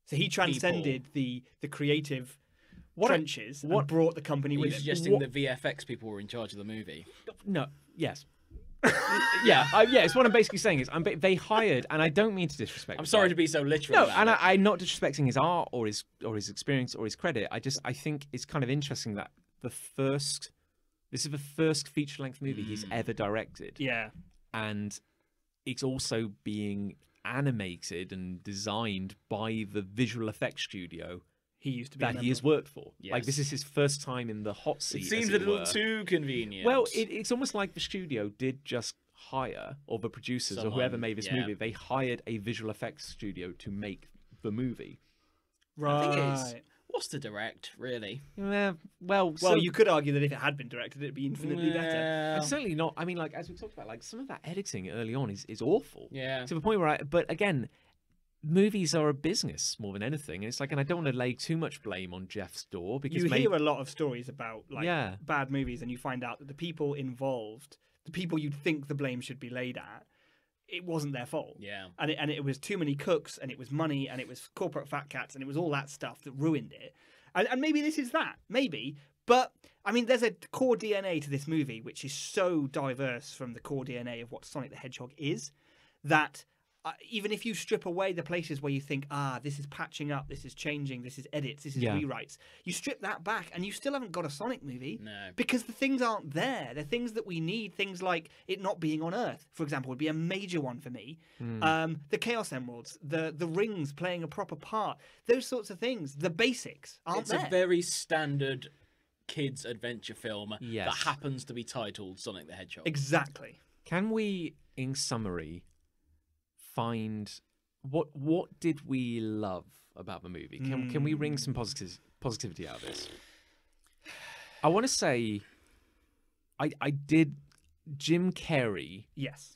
So he transcended the creative What- trenches what- and brought the company Are you with him. suggesting the VFX people were in charge of the movie? No, yes. Yeah, it's what I'm basically saying is they hired, and I don't mean to disrespect. I'm the sorry guy. to be so literal. No, about and it. I'm not disrespecting his art or his experience or his credit. I think it's kind of interesting that this is the first feature length movie he's ever directed, Yeah. and it's also being animated and designed by the visual effects studio He used to be that a he has member. worked for. Like, Yes. this is his first time in the hot seat. It seems as a it little were. too convenient. Well, it's almost like the studio did just hire, or the producers or whoever Someone, made this yeah. movie, they hired a visual effects studio to make the movie. Right. The thing is, what's to direct, really? Well, Well, you could argue that if it had been directed, it'd be infinitely better. Yeah. it's certainly not. I mean, like, as we talked about, like, some of that editing early on is awful. Yeah. To the point where but again, movies are a business more than anything. And it's like, and I don't want to lay too much blame on Jeff's door because You hear a lot of stories about like Yeah. bad movies, and you find out that the people involved, the people you'd think the blame should be laid at, it wasn't their fault. Yeah. And it was too many cooks, and it was money, and it was corporate fat cats, and it was all that stuff that ruined it. And maybe this is that, maybe. But I mean, there's a core DNA to this movie which is so diverse from the core DNA of what Sonic the Hedgehog is, that even if you strip away the places where you think, this is patching up, this is changing, this is edits, this is Yeah. rewrites, you strip that back and you still haven't got a Sonic movie. No. Because the things aren't there. They're things that we need. Things like it not being on Earth, for example, would be a major one for me. The Chaos Emeralds, the rings playing a proper part, those sorts of things. The basics aren't It's there. a very standard kids' adventure film Yes. that happens to be titled Sonic the Hedgehog. Exactly. Can we, in summary, find what did we love about the movie? Can we wring some positivity out of this? I want to say, I did. Jim Carrey Yes.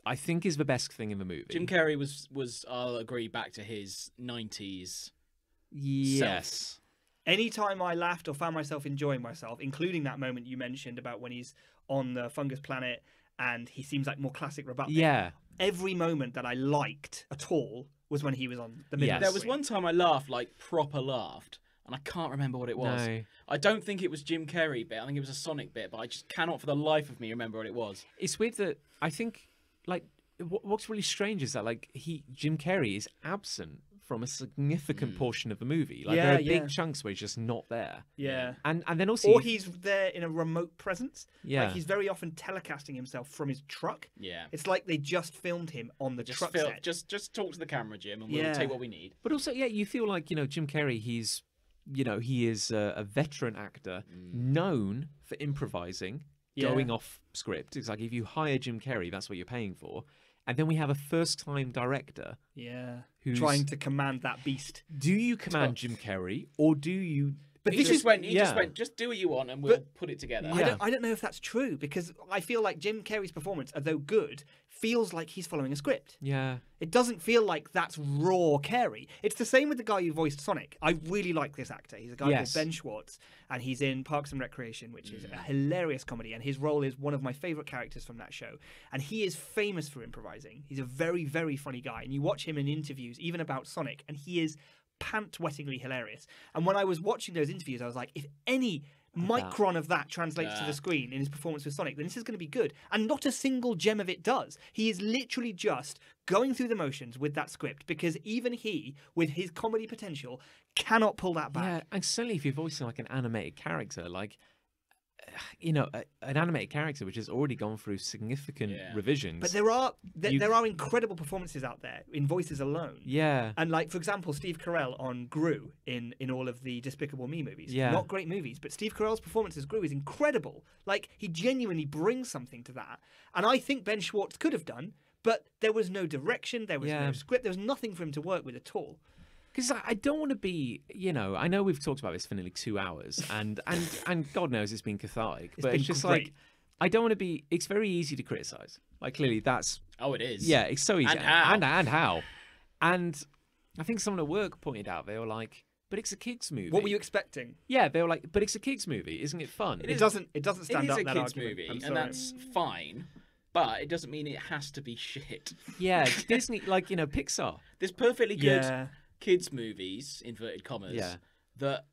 I think is the best thing in the movie. Jim Carrey was I'll agree, back to his 90s. Yes. Anytime I laughed or found myself enjoying myself, including that moment you mentioned about when he's on the fungus planet and he seems like more classic Robotnik. Yeah. Every moment that I liked at all was when he was on the middle. Yes. of the There was screen. one time I laughed, like proper laughed, and I can't remember what it was. No. I don't think it was Jim Carrey bit. I think it was a Sonic bit, but I just cannot for the life of me remember what it was. It's weird that I think, like, what's really strange is that, like, Jim Carrey is absent from a significant portion of the movie. Like, there Yeah, are big yeah. chunks where he's just not there. Yeah. And then also, Or he's there in a remote presence. Yeah. Like he's very often telecasting himself from his truck. Yeah. It's like they just filmed him on the truck set. Just talk to the camera, Jim, and we'll Yeah. take what we need. but also, yeah, you feel like, Jim Carrey, he is a veteran actor known for improvising, Yeah. going off script. It's like, if you hire Jim Carrey, that's what you're paying for. And then we have a first-time director. Yeah. Who's- Trying to command that beast. Do you command Jim Carrey, or do you? But He this just is went. He just yeah. went. Just do what you want, and we'll put it together. Yeah. I don't know if that's true, because I feel like Jim Carrey's performance, although good, feels like he's following a script. Yeah. It doesn't feel like that's raw Carey. It's the same with the guy who voiced Sonic. I really like this actor. He's a guy Yes. called Ben Schwartz, and he's in Parks and Recreation, which is a hilarious comedy, and his role is one of my favourite characters from that show. And he is famous for improvising. He's a very, very funny guy, and you watch him in interviews, even about Sonic, and he is pant-wettingly hilarious. And when I was watching those interviews, I was like, if any micron of that translates to the screen in his performance with Sonic, then this is going to be good. And not a single gem of it does. He is literally just going through the motions with that script, because even he, with his comedy potential, cannot pull that back. Yeah, and certainly if you're voicing like an animated character, like an animated character which has already gone through significant revisions. But there are incredible performances out there in voices alone. Yeah. And like, for example, Steve Carell on Gru in all of the Despicable Me movies. Yeah. Not great movies, but Steve Carell's performance as Gru is incredible. Like, he genuinely brings something to that. And I think Ben Schwartz could have done, but there was no direction, there was no script, there was nothing for him to work with at all. Because I don't want to be, I know we've talked about this for nearly 2 hours, and God knows it's been cathartic, but it's just great. like, I don't want to be. It's very easy to criticize. Like, clearly that's. Oh, it is. Yeah, it's so easy. And how? And how. And I think someone at work pointed out, they were like, "But it's a kids' movie." What were you expecting? Yeah, they were like, "But it's a kids' movie, isn't it fun?" It doesn't stand up It is a that kids' argument. movie, I'm and sorry. that's fine. But it doesn't mean it has to be shit. Yeah, Disney, like Pixar. There's perfectly good Yeah. kids' movies, inverted commas, that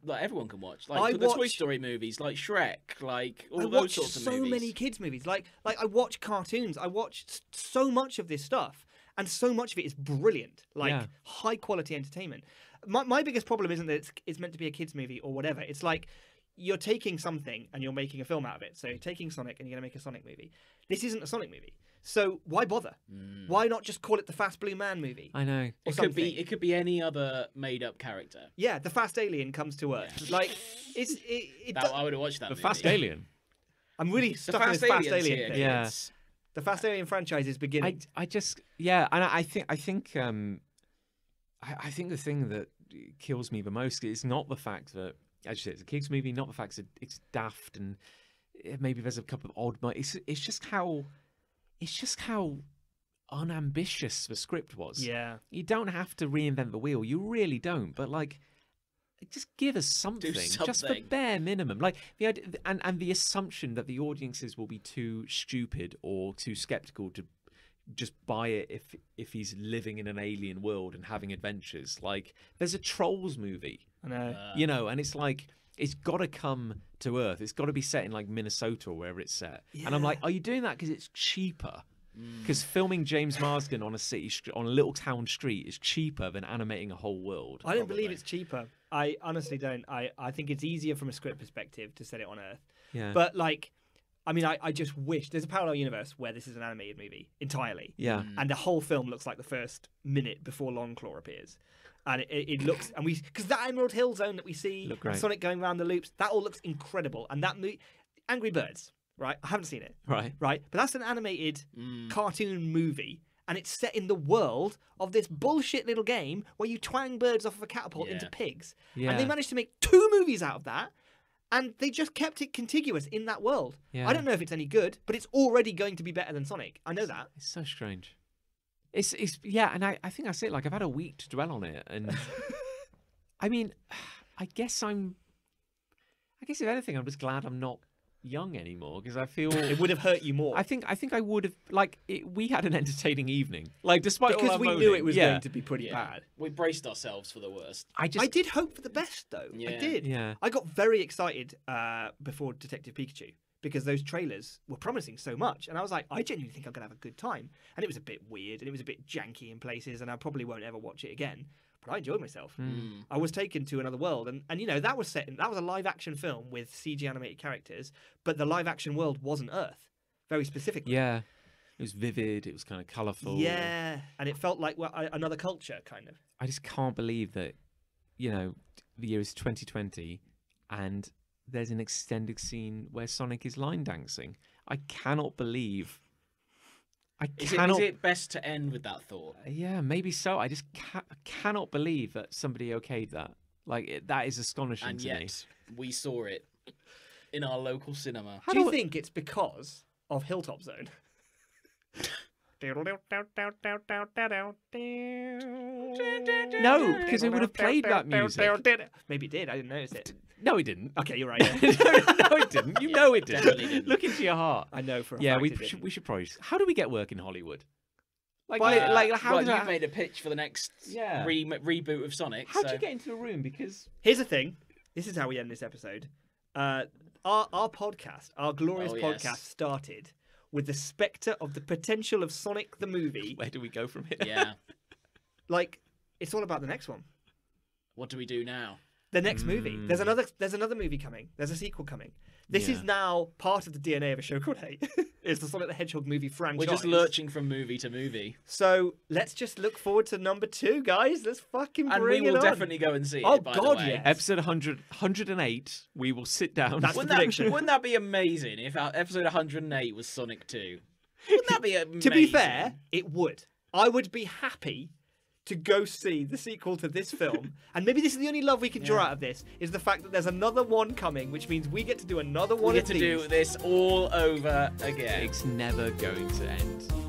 like everyone can watch. Like the Toy Story movies, like Shrek, like all I those watch sorts of so movies. many kids' movies. Like I watch cartoons. I watch so much of this stuff, and so much of it is brilliant. Like high quality entertainment. My biggest problem isn't that it's meant to be a kids' movie or whatever. It's like you're taking something and you're making a film out of it. So you're taking Sonic and you're gonna make a Sonic movie. This isn't a Sonic movie. So why bother? Why not just call it the Fast Blue Man movie? I know. It could be any other made up character. Yeah, the Fast Alien comes to Earth. Yeah. Like I would have watched that. The movie. Fast Alien. I'm really The stuck on this Fast Alien's Alien here, thing. Yeah. kids. The Fast Alien franchise is beginning. I just and I think the thing that kills me the most is not the fact that, as you say, it's a kids' movie, not the fact that it's daft and maybe there's a couple of odd. It's just how unambitious the script was. Yeah. You don't have to reinvent the wheel. You really don't. But like, just give us something, just the bare minimum. Like the idea, and the assumption that the audiences will be too stupid or too skeptical to just buy it if he's living in an alien world and having adventures. Like, there's a Trolls movie, I know. and it's like, it's got to come to Earth. It's got to be set in like Minnesota or wherever it's set. And I'm like, are you doing that because it's cheaper? Because filming James Marsden on a little town street is cheaper than animating a whole world. I don't believe it's cheaper. I honestly don't. I think it's easier from a script perspective to set it on Earth. Yeah. But like, I mean, I just wish there's a parallel universe where this is an animated movie entirely. Yeah. And the whole film looks like the first minute before Longclaw appears. And it looks, and because that Emerald Hill Zone that we see, and Sonic going around the loops, that all looks incredible. And that movie, Angry Birds, right? I haven't seen it. Right. Right. But that's an animated cartoon movie. And it's set in the world of this bullshit little game where you twang birds off of a catapult into pigs. Yeah. And they managed to make 2 movies out of that. And they just kept it contiguous in that world. Yeah. I don't know if it's any good, but it's already going to be better than Sonic. I know that. It's so strange. It's and I think that's it. Like, I've had a week to dwell on it, and I mean, I guess if anything, I'm just glad I'm not young anymore, because I feel it would have hurt you more. I think I would have, like, we had an entertaining evening, like, despite all because our we moaning. knew it was going to be pretty bad. We braced ourselves for the worst. I did hope for the best, though. I did. Yeah. I got very excited before Detective Pikachu, because those trailers were promising so much, and I was like, I genuinely think I'm gonna have a good time. And it was a bit weird, and it was a bit janky in places, and I probably won't ever watch it again. But I enjoyed myself. I was taken to another world, and that was that was a live action film with CG animated characters, but the live action world wasn't Earth, very specifically. Yeah, it was vivid. It was kind of colourful. Yeah, and it felt like another culture, kind of. I just can't believe that, the year is 2020, and there's an extended scene where Sonic is line dancing. I cannot believe. Is it best to end with that thought? Yeah, maybe so. I just cannot believe that somebody okayed that. Like, that is astonishing and to yet, me. we saw it in our local cinema. Do you think it's because of Hilltop Zone? No, because it would have played that music. Maybe it did. I didn't notice it. No, it didn't. Okay, you're right. No, it didn't. You know it didn't. Definitely didn't. Look into your heart. I know for a Yeah, fact we it didn't. should probably. How do we get work in Hollywood? Like, how well, did you've that? made a pitch for the next reboot of Sonic. How would you get into a room? Because Here's the thing. This is how we end this episode. Our podcast, our glorious podcast, started with the spectre of the potential of Sonic the movie. where do we go from here? Yeah. Like, it's all about the next one. What do we do now? the next movie. There's another movie coming. There's a sequel coming. This is now part of the DNA of a show called Hate. It's the Sonic the Hedgehog movie franchise. We're just lurching from movie to movie. So let's just look forward to number 2, guys. Let's fucking bring it on. And we will definitely go and see Oh, it, by God, the way. yes. Episode 108, we will sit down. That's the prediction. Wouldn't that be amazing if our episode 108 was Sonic 2? Wouldn't that be amazing? To be fair, it would. I would be happy to go see the sequel to this film. And maybe this is the only love we can draw out of this, is the fact that there's another one coming, which means we get to do another one we of get to these. do this all over again. It's never going to end.